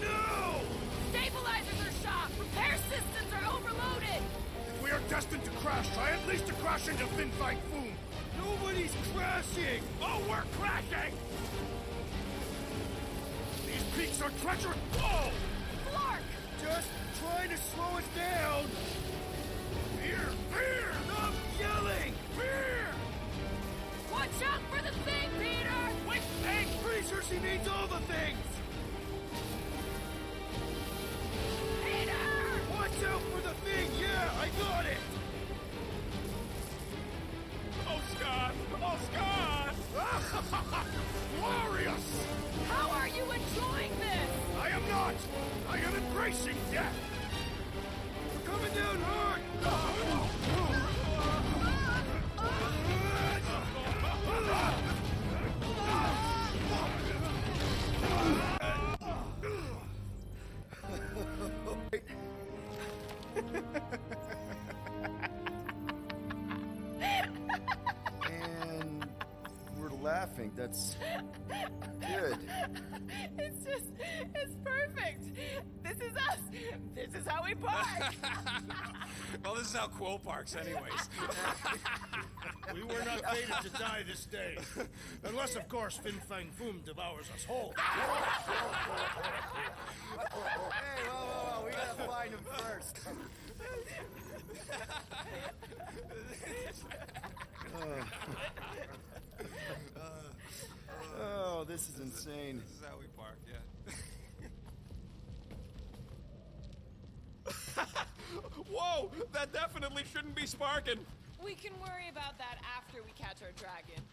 No! Stabilizers are shot! Repair systems are overloaded! If we are destined to crash, try at least to crash into Fin Fang Foom! Nobody's crashing! Oh, we're crashing! These peaks are treacherous! Whoa! Flark! Just trying to slow us down! Here! Here! Stop yelling! Here! Watch out for the thing, Peter! Which thing? Pretty sure she means all the things! Peter! Watch out for the thing! Yeah, I got it! Oh, Scott! Oh, Scott! Glorious! How are you enjoying this? I am not! I am embracing death! We're coming down hard! And we're laughing. That's good. It's perfect. This is us. This is how we park. Well, this is how Quill parks, anyways. We were not fated to die this day. Unless, of course, Fin Fang Foom devours us whole. Hey, whoa, we gotta find him first. Oh, this is insane. This is how we park, yeah. Whoa! That definitely shouldn't be sparking! We can worry about that after we catch our dragon.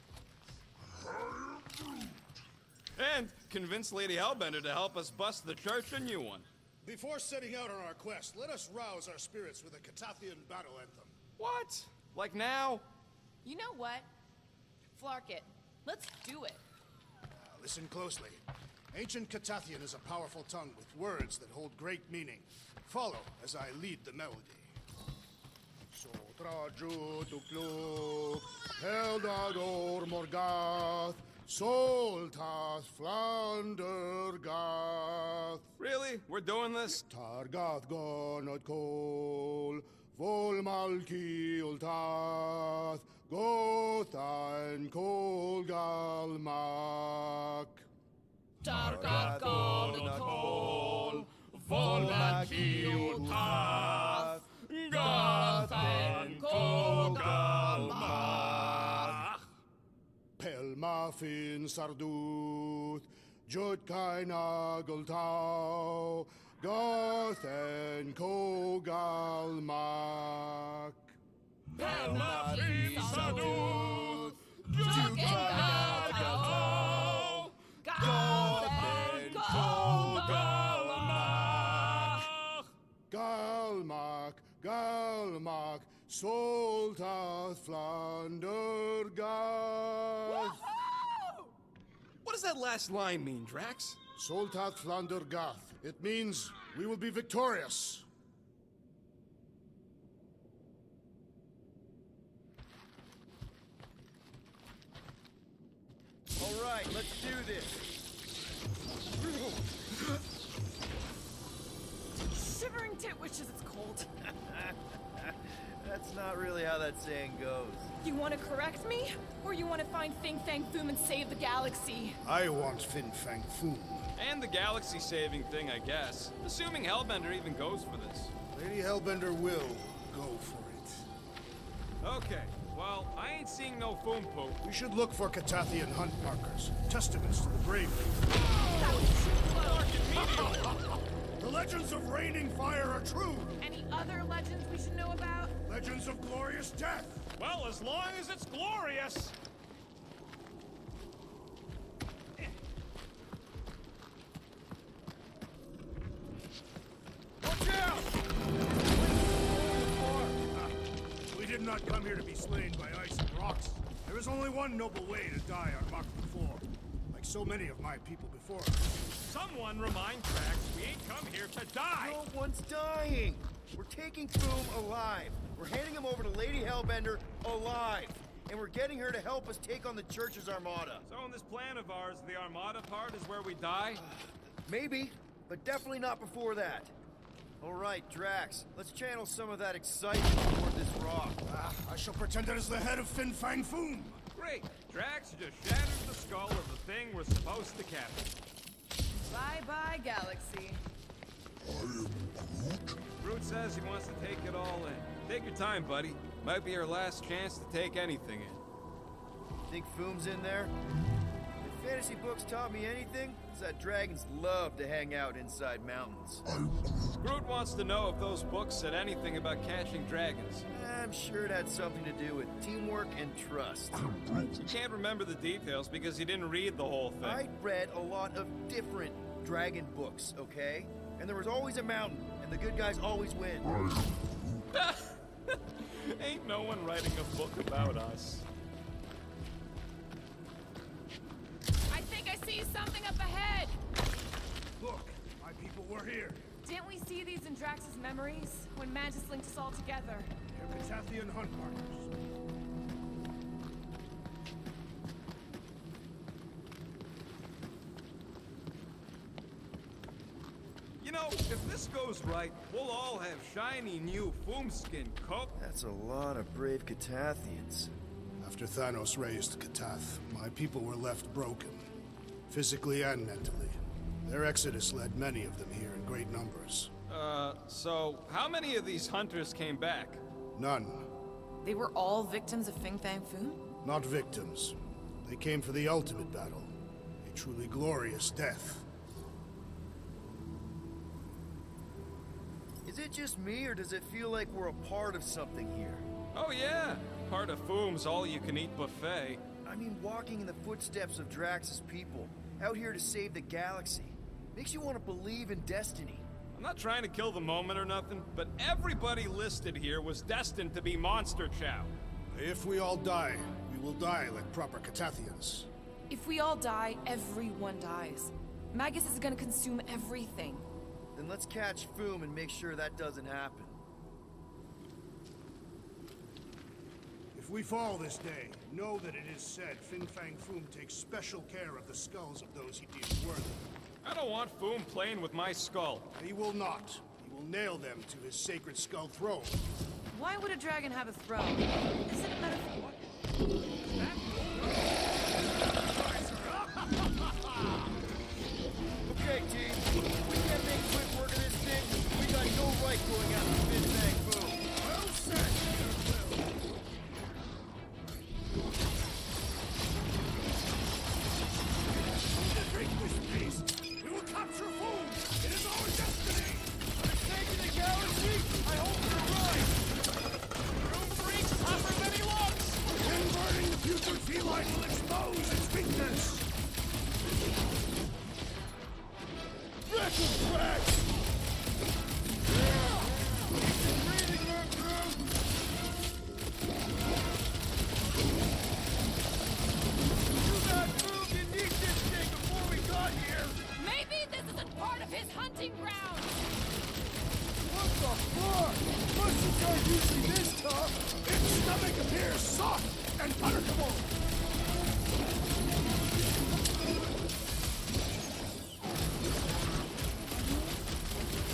And convince Lady Hellbender to help us bust the church a new one. Before setting out on our quest, let us rouse our spirits with a Catathian battle anthem. What? Like now? You know what? Flark it. Let's do it. Listen closely. Ancient Catathian is a powerful tongue with words that hold great meaning. Follow as I lead the melody. Sotraju tuklu, Heldador Morgath, Soltath Flandergath. Really? We're doing this? Targath gonot kol, Volmalki ultath, Gothain kol galmak. Targath gonot Volmalki ultath, Gothain kol galmak. Pelmafin sarduth, Jutkain agultau, Gothain kol galmak. Pelmafin sarduth, Jutkain agultau, Gothain kol galmak. Galmak, Galmak, Soltath Flandergath. What does that last line mean, Drax? Soltath Flandergath. It means we will be victorious. All right, let's do this. Shivering tit wishes it's cold. That's not really how that saying goes. You want to correct me? Or you want to find Fing Fang Foom and save the galaxy? I want Fin Fang Foom. And the galaxy-saving thing, I guess. Assuming Hellbender even goes for this. Lady Hellbender will go for it. Okay, well, I ain't seeing no foom poop. We should look for Catathian hunt markers, testaments to the bravery. The legends of raining fire are true. Any other legends we should know about? Legends of glorious death. Well, as long as it's glorious. Watch out! We did not come here to be slain by ice and rocks. There is only one noble way to die on Mach 4, like so many of my people before us. Someone remind Drax we ain't come here to die. No one's dying. We're taking Foom alive. We're handing him over to Lady Hellbender alive. And we're getting her to help us take on the church's armada. So in this plan of ours, the Armada part is where we die? Maybe, but definitely not before that. All right, Drax, let's channel some of that excitement toward this rock. I shall pretend it is the head of Fin Fang Foom. Great. Drax just shattered the skull of the thing we're supposed to capture. Bye-bye, galaxy. Groot says he wants to take it all in. Take your time, buddy. Might be our last chance to take anything in. Think Foom's in there? If fantasy books taught me anything, it's that dragons love to hang out inside mountains. Groot wants to know if those books said anything about catching dragons. I'm sure it had something to do with teamwork and trust. He can't remember the details because he didn't read the whole thing. I read a lot of different dragon books, okay? And there was always a mountain, and the good guys always win. Ain't no one writing a book about us. I think I see something up ahead. Look, my people were here. Didn't we see these in Drax's memories? When Mantis linked us all together. They're Catathian hunt markers. You know, if this goes right, we'll all have shiny new foomskin coat. That's a lot of brave Catathians. After Thanos raised Catath, my people were left broken, physically and mentally. Their exodus led many of them here in great numbers. So how many of these hunters came back? None. They were all victims of Fing Fang Foom? Not victims. They came for the ultimate battle. A truly glorious death. Is it just me, or does it feel like we're a part of something here? Oh yeah, part of Foom's all-you-can-eat buffet. I mean, walking in the footsteps of Drax's people, out here to save the galaxy, makes you want to believe in destiny. I'm not trying to kill the moment or nothing, but everybody listed here was destined to be monster chow. If we all die, we will die like proper Catathians. If we all die, everyone dies. Magus is gonna consume everything. Then let's catch Foom and make sure that doesn't happen. If we fall this day, know that it is said Fin Fang Foom takes special care of the skulls of those he deems worthy. I don't want Foom playing with my skull. He will not. He will nail them to his sacred skull throne. Why would a dragon have a throne? Is it a metaphor? Okay, team. We can't make quick work of this thing. We got no right going after Fin Fang Foom. Well said, Break this peace. We will capture Foom. It is our destiny. For the sake of the galaxy, I hope you're right. Room freaks tougher than he looks! Converting the future feline will expose its weakness. Record tracks! Maybe this isn't part of his hunting ground! What the fuck? Mushrooms aren't usually this tough. Its stomach appears soft and palatable.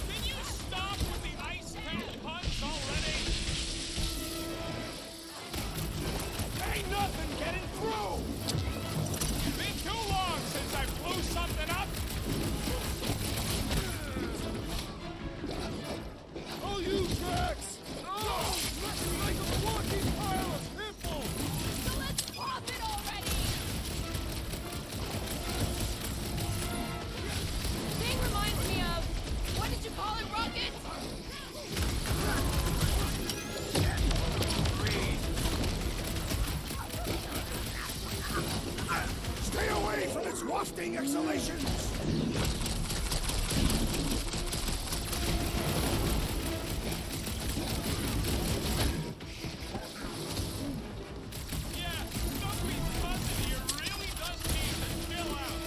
Can you stop with the ice cat puns already? Ain't nothing getting through! Been too long since I blew something up! Oh, you Drax! Oh, looking like a walking pile of pimples! So let's pop it already! Thing reminds me of... what did you call it, Rocket? Stay away from its wafting exhalations. Yeah, somebody's buzzing here really does need to chill out.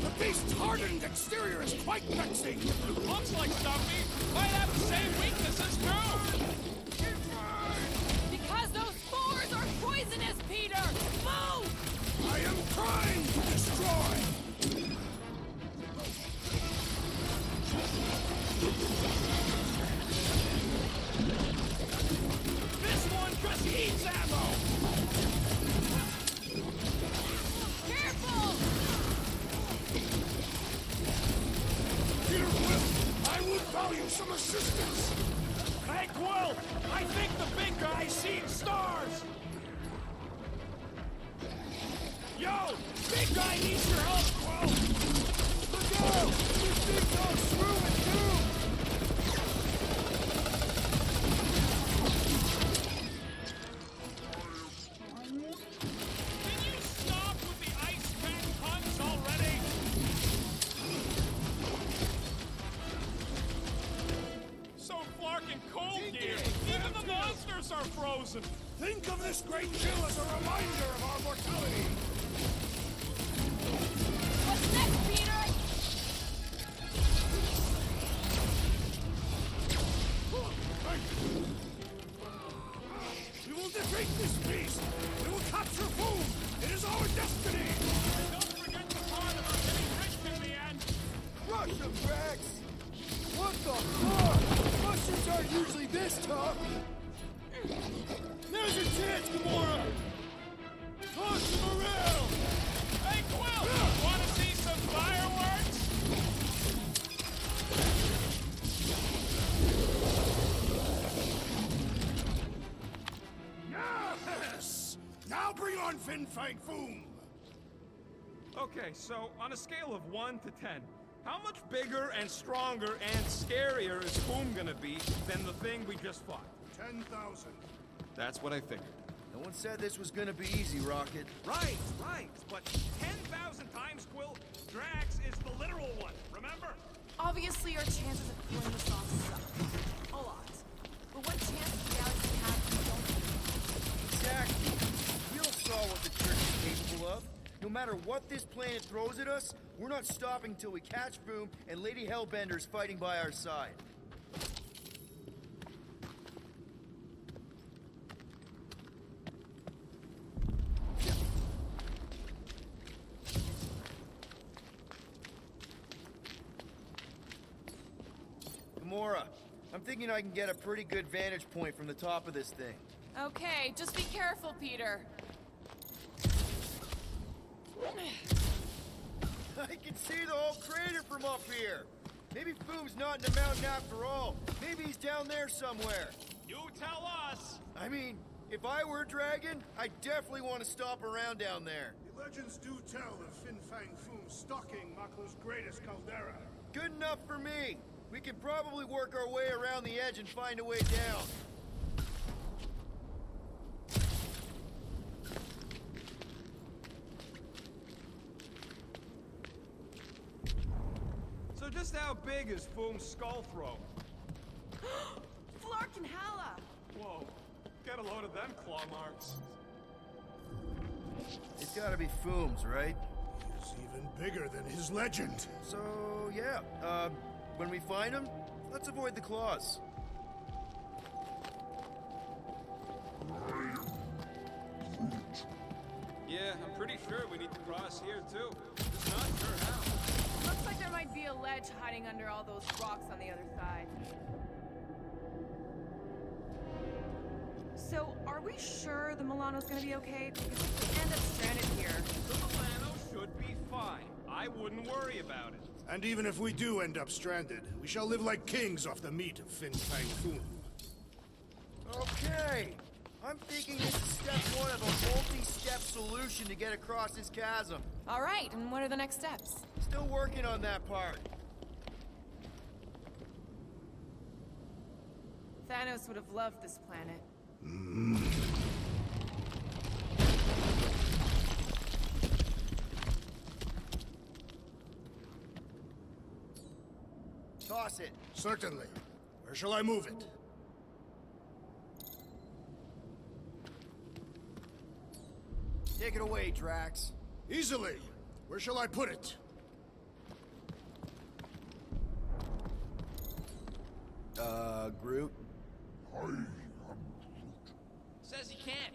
The beast's hardened exterior is quite vexing. Looks like Stumpy might have the same weaknesses too! Because those spores are poisonous, Peter! Move! I am trying to destroy. This one just eats ammo! Careful! Peter Quill, I would value some assistance. Hey, Quill! I think the big guy's seen stars! Yo! Big guy needs your help, Quill! Look out! This thing's all screw and doom! Can you stop with the ice cat puns already? So Flark and cold gear! Even the monsters are frozen! Think of this great kill as a reminder of our mortality. What's next, Peter? We will defeat this beast. We will capture Foom. It is our destiny. Don't forget the part about getting rich in the end! Rush them, Drax! What the fuck? Mushrooms aren't usually this tough! There's your chance, Gamora! Fin Fang Foom! Okay, so on a scale of 1 to 10, how much bigger and stronger and scarier is Boom gonna be than the thing we just fought? 10,000. That's what I figured. No one said this was gonna be easy, Rocket. Right, right. But 10,000 times, Quill, Drax is the literal one, remember? Obviously, our chances of pulling this off suck. A lot. But what chance does the galaxy have if we don't do it? Exactly. We all saw what the church is capable of. No matter what this planet throws at us, we're not stopping till we catch Boom and Lady Hellbender's fighting by our side. Gamora, I'm thinking I can get a pretty good vantage point from the top of this thing. Okay, just be careful, Peter. I can see the whole crater from up here. Maybe Boom's not in the mountain after all. Maybe he's down there somewhere. You tell us! I mean, if I were a dragon, I'd definitely want to stop around down there. The legends do tell of Fin Fang Foom stalking Makla's greatest caldera. Good enough for me. We can probably work our way around the edge and find a way down. So just how big is Boom's skull throw? Flark and Hala! Whoa, get a load of them claw marks. It's gotta be Foom's, right? He's even bigger than his legend. So, yeah, when we find him, let's avoid the claws. Yeah, I'm pretty sure we need to cross here too. Just not sure how. Looks like there might be a ledge hiding under all those rocks on the other side. So, are we sure the Milano's gonna be okay? Because if we end up stranded here... The Milano should be fine. I wouldn't worry about it. And even if we do end up stranded, we shall live like kings off the meat of Fin Fang Foom. Okay. I'm thinking this is step one of a multi-step solution to get across this chasm. Alright, and what are the next steps? Still working on that part. Thanos would have loved this planet. Toss it. Certainly. Where shall I move it? Take it away, Drax. Easily. Where shall I put it? Groot? Says he can't.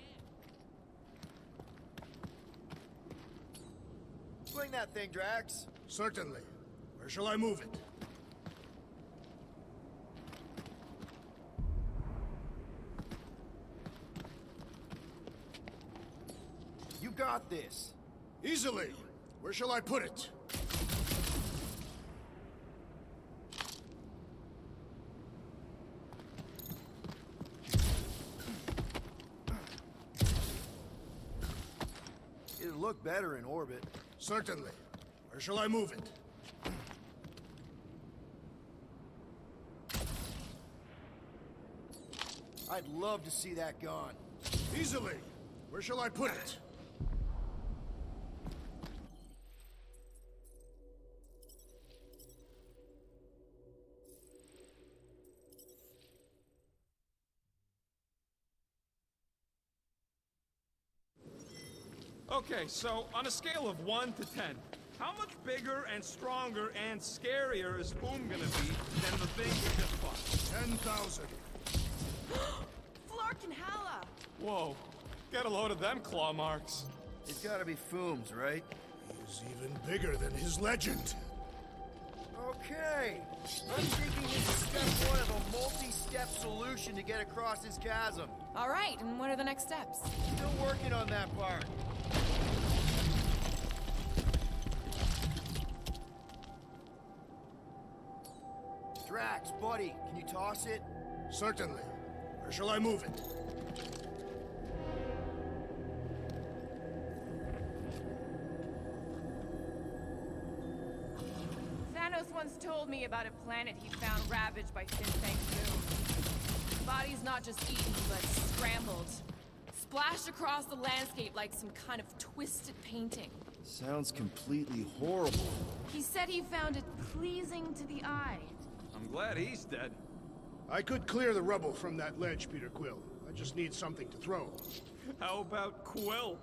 Swing that thing, Drax. Certainly. Where shall I move it? You got this. Easily. Where shall I put it? It'd look better in orbit. Certainly. Where shall I move it? I'd love to see that gone. Easily. Where shall I put it? Okay, so on a scale of 1 to 10, how much bigger and stronger and scarier is Boom gonna be than the thing we just fought? 10,000. Flark and Hala! Whoa, get a load of them claw marks. It's gotta be Foom's, right? He's even bigger than his legend. Okay. I'm thinking this is step one of a multi-step solution to get across this chasm. Alright, and what are the next steps? Still working on that part. Drax, buddy, can you toss it? Certainly. Where shall I move it? Thanos once told me about a planet he found ravaged by Fin Fang Foom. Bodies not just eaten, but scrambled. Splashed across the landscape like some kind of twisted painting. Sounds completely horrible. He said he found it pleasing to the eye. I'm glad he's dead. I could clear the rubble from that ledge, Peter Quill. I just need something to throw. How about Quill?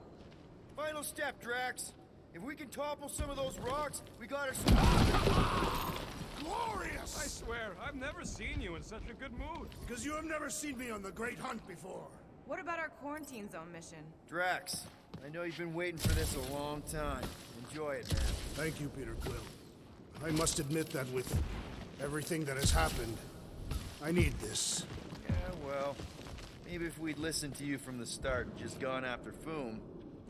Final step, Drax. If we can topple some of those rocks, we got our... Glorious! I swear, I've never seen you in such a good mood. Because you have never seen me on the Great Hunt before. What about our quarantine zone mission? Drax, I know you've been waiting for this a long time. Enjoy it, man. Thank you, Peter Quill. I must admit that with everything that has happened, I need this. Yeah, well, maybe if we'd listened to you from the start and just gone after Foom.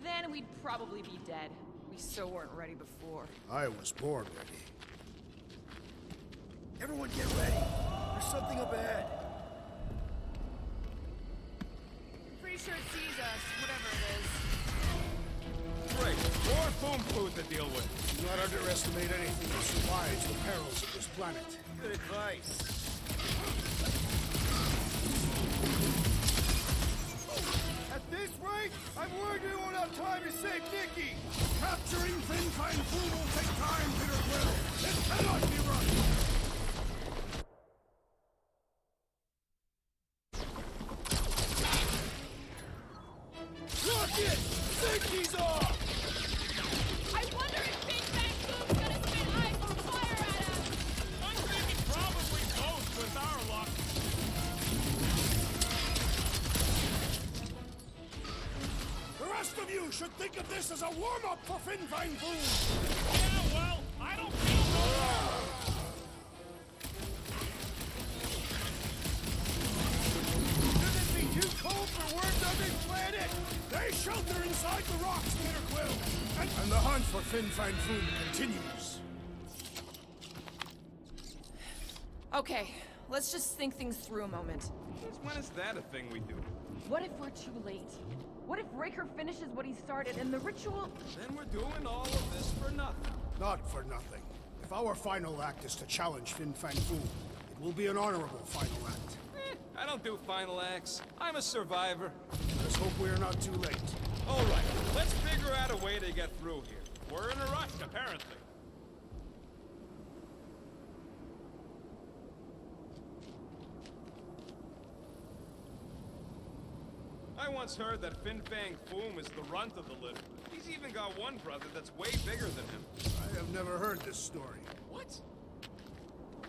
Then we'd probably be dead. We so weren't ready before. I was born ready. Everyone get ready. There's something up ahead. Pretty sure it sees us, whatever it is. Great, more Foom food to deal with. Do not underestimate anything that survives the perils of this planet. Good advice. At this rate, I'm worried we won't have time to save Nikki. Capturing Fin Fang Foom will take time, Peter Quill. It cannot be rushed. Look it! Nikki's off! I wonder if Big Bang Boom's gonna spit ice or fire at us! I'm thinking probably both with our luck. The rest of you should think of this as a warm-up for Fin Fang Foom. Yeah, well, I don't feel so. Shouldn't it be too cold for worms on this planet? They shelter inside the rocks, Peter Quill. And the hunt for Fin Fang Foom continues. Okay, let's just think things through a moment. Since when is that a thing we do? What if we're too late? What if Raker finishes what he started and the ritual... Then we're doing all of this for nothing. Not for nothing. If our final act is to challenge Fin Fang Foom, it will be an honorable final act. I don't do final acts. I'm a survivor. Let's hope we are not too late. All right, let's figure out a way to get through here. We're in a rush, apparently. I once heard that Fin Fang Foom is the runt of the litter. He's even got one brother that's way bigger than him. I have never heard this story. What?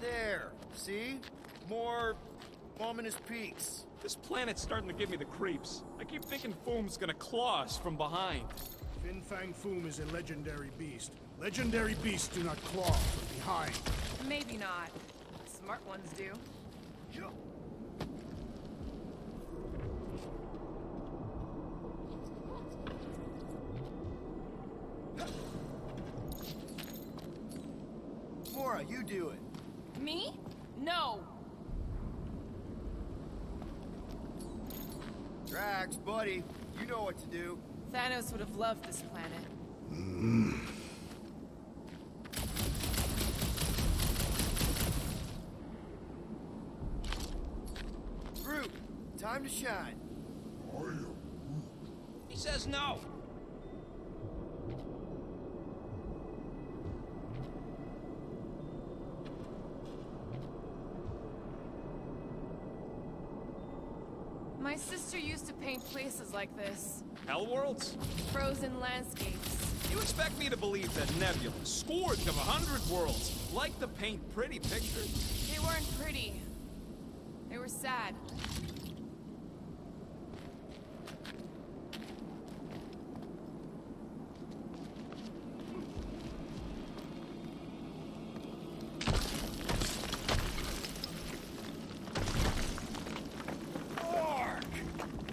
There. See? More ominous peaks. This planet's starting to give me the creeps. I keep thinking Foom's gonna claw us from behind. Fin Fang Foom is a legendary beast. Legendary beasts do not claw from behind. Maybe not. Smart ones do. Mora, you do it. Me? No! Drax, buddy, you know what to do. Thanos would have loved this planet. Groot, time to shine. He says no. My sister used to paint places like this. Hell worlds? Frozen landscapes. You expect me to believe that Nebula, scourge of 100 worlds, like to paint pretty pictures? They weren't pretty. They were sad.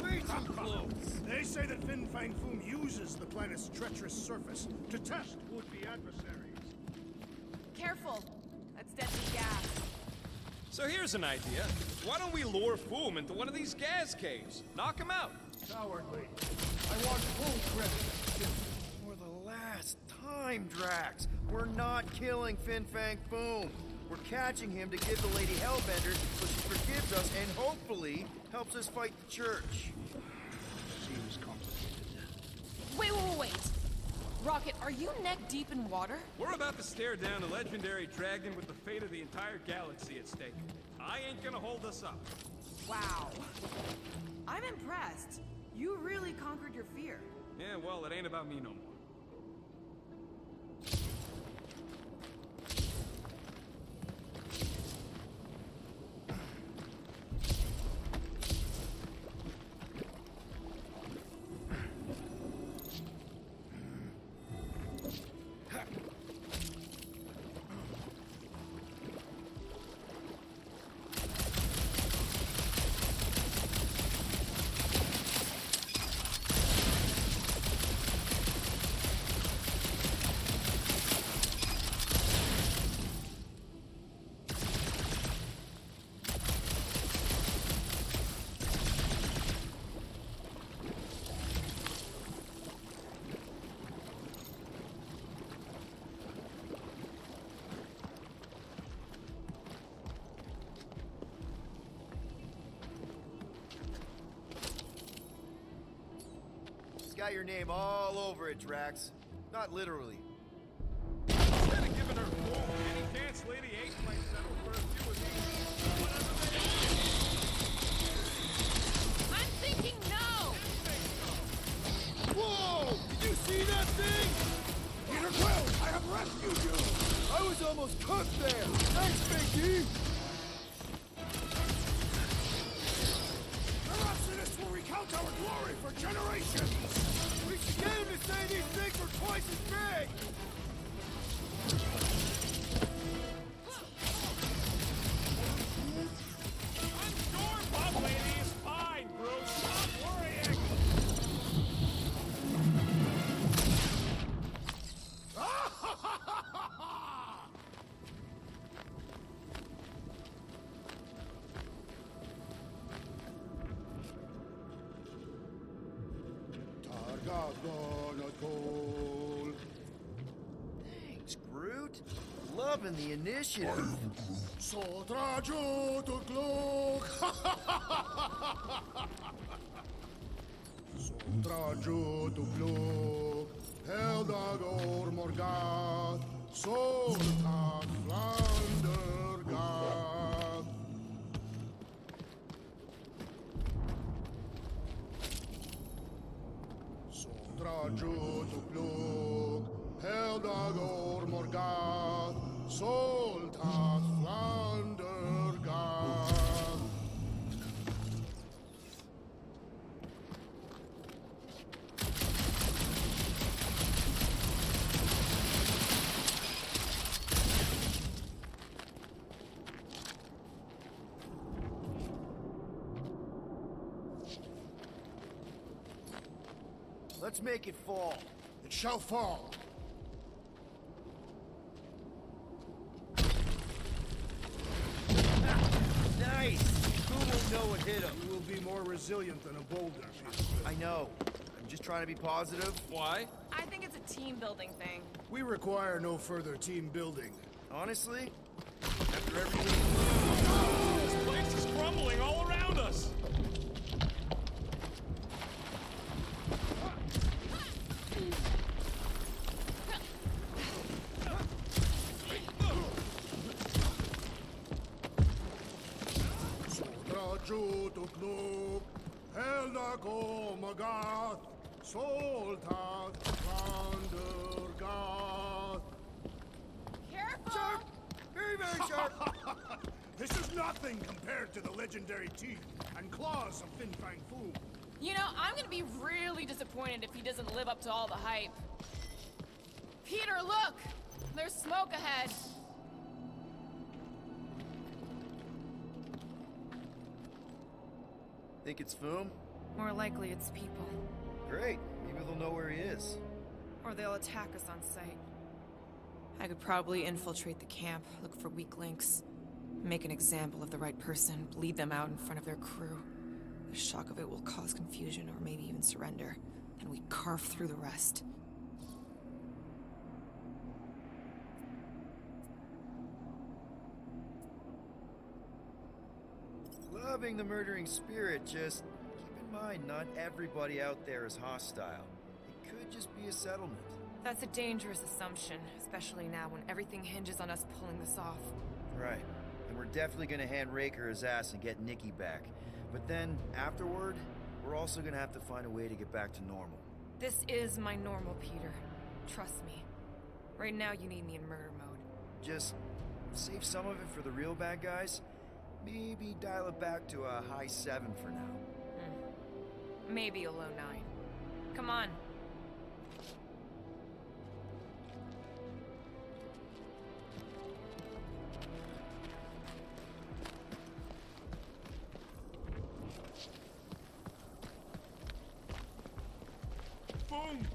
Way too close. They say that Fin Fang Foom uses the planet's treacherous surface to test would-be adversaries. Careful. That's deadly gas. So here's an idea. Why don't we lure Foom into one of these gas caves? Knock him out. Cowardly. I want full credit. For the last time. time, Drax. We're not killing Fin Fang Foom. We're catching him to give the Lady Hellbender so she forgives us and hopefully helps us fight the church. Seems complicated. Wait. Rocket, are you neck deep in water? We're about to stare down a legendary dragon with the fate of the entire galaxy at stake. I ain't gonna hold us up. Wow. I'm impressed. You really conquered your fear. Yeah, well, it ain't about me no more. It's got your name all over it, Drax. Not literally. Instead of giving her full any chance Lady 8 might settle for a few of these, whatever they I'm thinking no! Whoa! Did you see that thing? Peter Quill, I have rescued you! I was almost cooked there. Thanks, Binky. The Rhapsodists will recount our glory for generations! We should get him to say these things were twice as big. I'm sure Bob Lady is fine, Bruce. Stop worrying. Thanks, Groot. Loving the initiative. Sotraju to Glug! Sotraju to Glug, Heldagor Morgat, Soltat Flandergat. Sotraju to Glug, Heldagor Morgat, Soltat Flandergat. Let's make it fall. It shall fall. Nice! Who won't know what hit him? You will be more resilient than a boulder, Peter. I know. I'm just trying to be positive. Why? I think it's a team building thing. We require no further team building. Honestly, after everything... This place is crumbling all around us. Sotraju to Glug, Heldagor Morgat, Soltat Flandergat. Careful! Sharp! Very, very sharp! This is nothing compared to the legendary teeth and claws of Fin Fang Foom. You know, I'm gonna be really disappointed if he doesn't live up to all the hype. Peter, look! There's smoke ahead. Think it's Foom? More likely it's people. Great. Maybe they'll know where he is. Or they'll attack us on sight. I could probably infiltrate the camp, look for weak links, make an example of the right person, bleed them out in front of their crew. The shock of it will cause confusion or maybe even surrender, and we carve through the rest. loving the murdering spirit, just keep in mind not everybody out there is hostile. It could just be a settlement. That's a dangerous assumption, especially now when everything hinges on us pulling this off. Right. And we're definitely gonna hand Raker his ass and get Nikki back. But then, afterward, we're also gonna have to find a way to get back to normal. This is my normal, Peter. Trust me. Right now you need me in murder mode. Just save some of it for the real bad guys. Maybe dial it back to a high 7 for now. Maybe a low 9. Come on. Boom!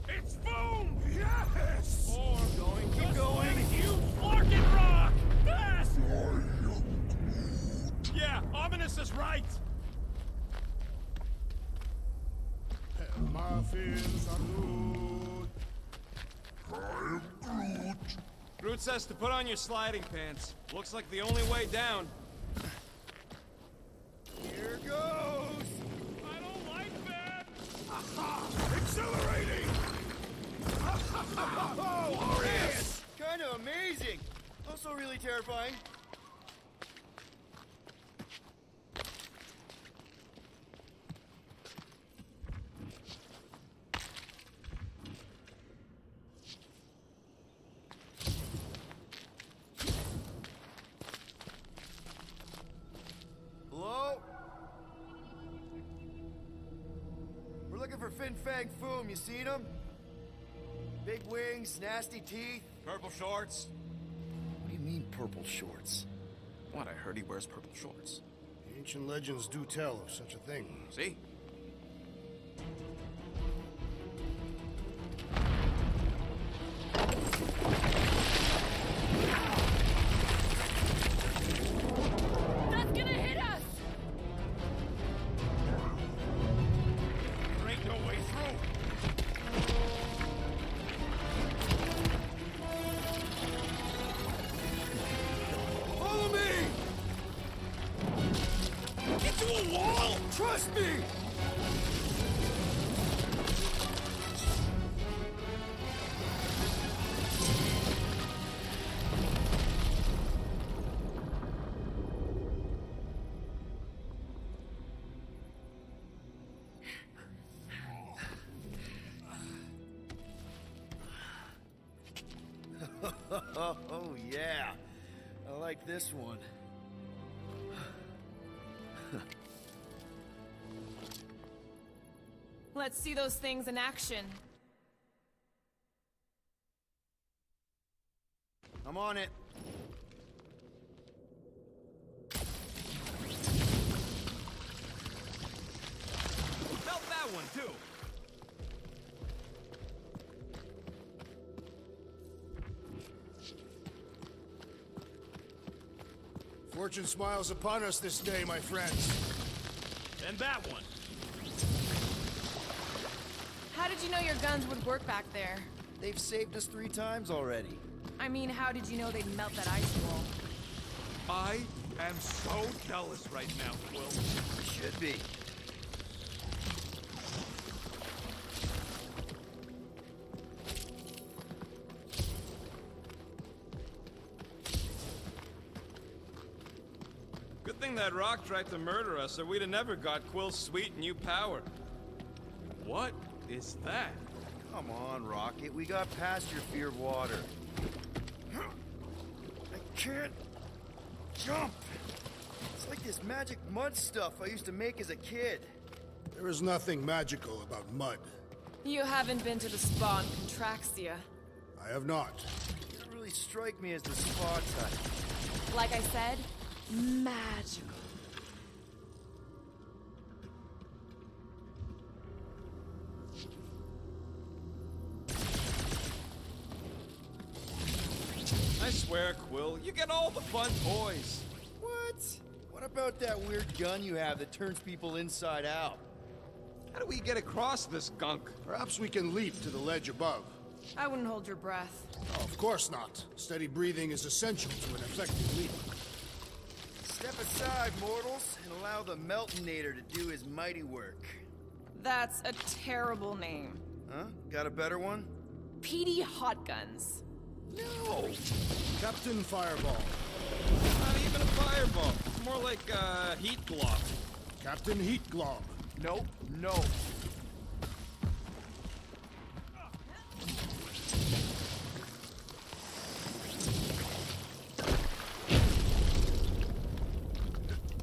It's boom! Yes! Or going, keep going. You fucking rock! Fast! Yeah, Ominous is right! My fears are good. Groot says to put on your sliding pants. Looks like the only way down. Here goes! I don't like that! Accelerating! Oh, glorious! Kinda amazing! Also really terrifying. Hello? We're looking for Fin Fang Foom. You seen him? Big wings, nasty teeth. Purple shorts. What do you mean, purple shorts? What, I heard he wears purple shorts. Ancient legends do tell of such a thing. See? That's gonna hit us! There ain't no way through! Follow me! Into a wall! Trust me! Oh, yeah. I like this one. Let's see those things in action. I'm on it. Felt that one, too. Fortune smiles upon us this day, my friends. And that one. How did you know your guns would work back there? They've saved us 3 times already. I mean, how did you know they'd melt that ice wall? I am so jealous right now, Quill. We should be. Good thing that rock tried to murder us, or we'd have never got Quill's sweet new power. What is that? Come on, Rocket. We got past your fear of water. I can't jump. It's like this magic mud stuff I used to make as a kid. There is nothing magical about mud. You haven't been to the spa in Contraxia. I have not. You don't really strike me as the spa type. Like I said, magical. I swear, Quill, you get all the fun toys. What? What about that weird gun you have that turns people inside out? How do we get across this gunk? Perhaps we can leap to the ledge above. I wouldn't hold your breath. Oh, of course not. Steady breathing is essential to an effective leap. Step aside, mortals, and allow the Meltonator to do his mighty work. That's a terrible name. Huh? Got a better one? PD Hot Guns. No! Captain Fireball. Not even a fireball. It's more like a heat glob. Captain Heat Glob. Nope, no.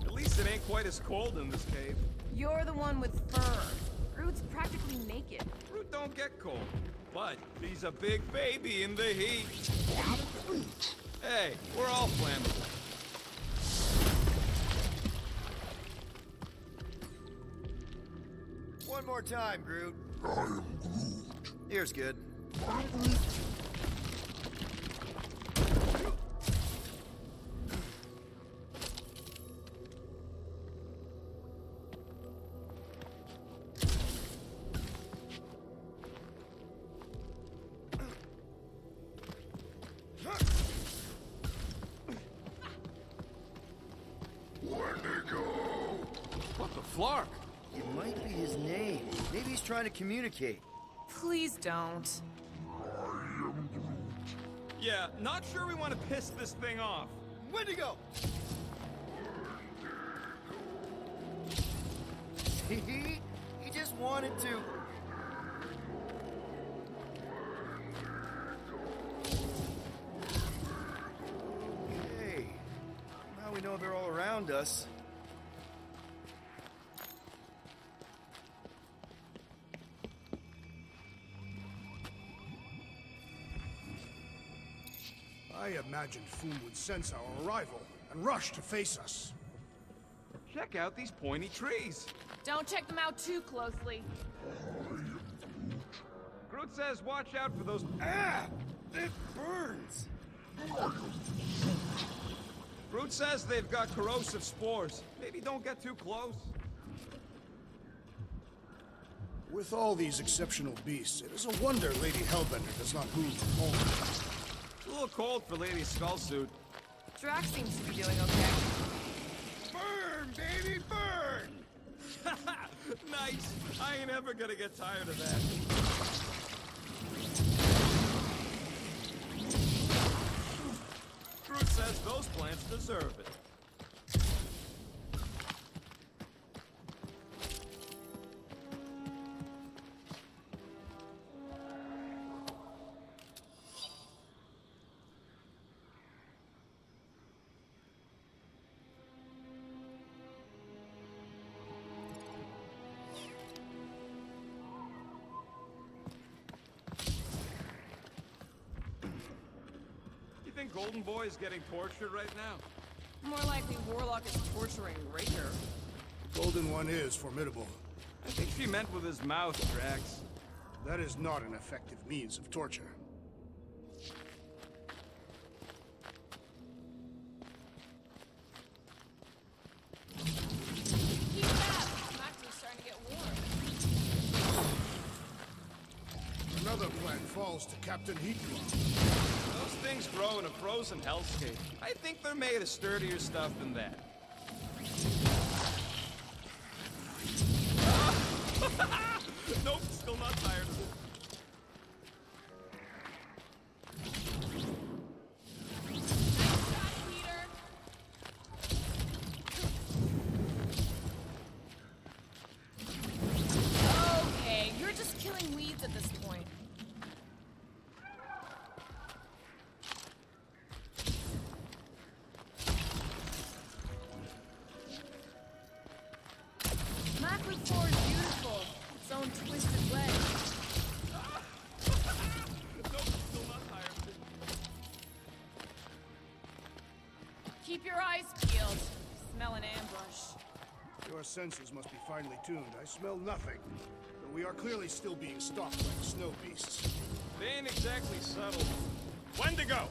At least it ain't quite as cold in this cave. You're the one with fur. Groot's practically naked. Groot don't get cold, but he's a big baby in the heat. Hey, we're all flammable. One more time, Groot. I am Groot. Here's good. What the flark? It might be his name. Maybe he's trying to communicate. Please don't. Yeah, not sure we want to piss this thing off. Wendigo! he just wanted to. Okay. Now we know they're all around us. I imagined Foom would sense our arrival and rush to face us. Check out these pointy trees. Don't check them out too closely. Groot says watch out for those... Ah! It burns! Groot says they've got corrosive spores. Maybe don't get too close. With all these exceptional beasts, it is a wonder Lady Hellbender does not move from home. It's a little cold for Lady Skullsuit. Drax seems to be doing okay. Burn, baby, burn! Nice! I ain't ever gonna get tired of that. Groot says those plants deserve it. You think Golden Boy is getting tortured right now? More likely Warlock is torturing Raker. The Golden One is formidable. I think she meant with his mouth, Drax. That is not an effective means of torture. Keep it up! I'm actually starting to get warm. Another plant falls to Captain Heatglow. Those things grow in a frozen hellscape. I think they're made of sturdier stuff than that. Nope, still not tired of it. Nice shot, Peter! Okay, you're just killing weeds at this point. Macklin 4 is beautiful. Its own twisted ledge. Nope, still not tired of it. Keep your eyes peeled. Smell an ambush. Your senses must be finely tuned. I smell nothing. But we are clearly still being stalked by the snow beasts. They ain't exactly subtle. Wendigo!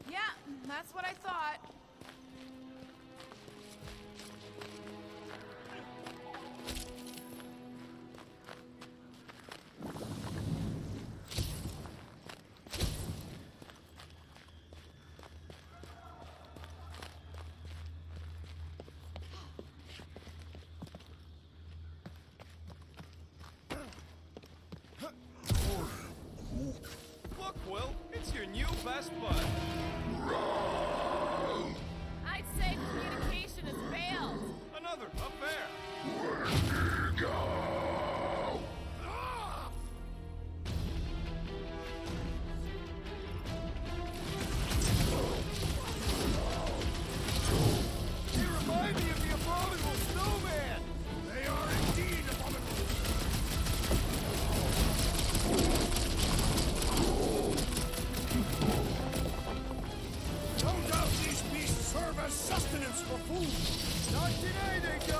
Yeah, that's what I thought. Look, Will, it's your new best bud. I'd say communication has failed. Another affair.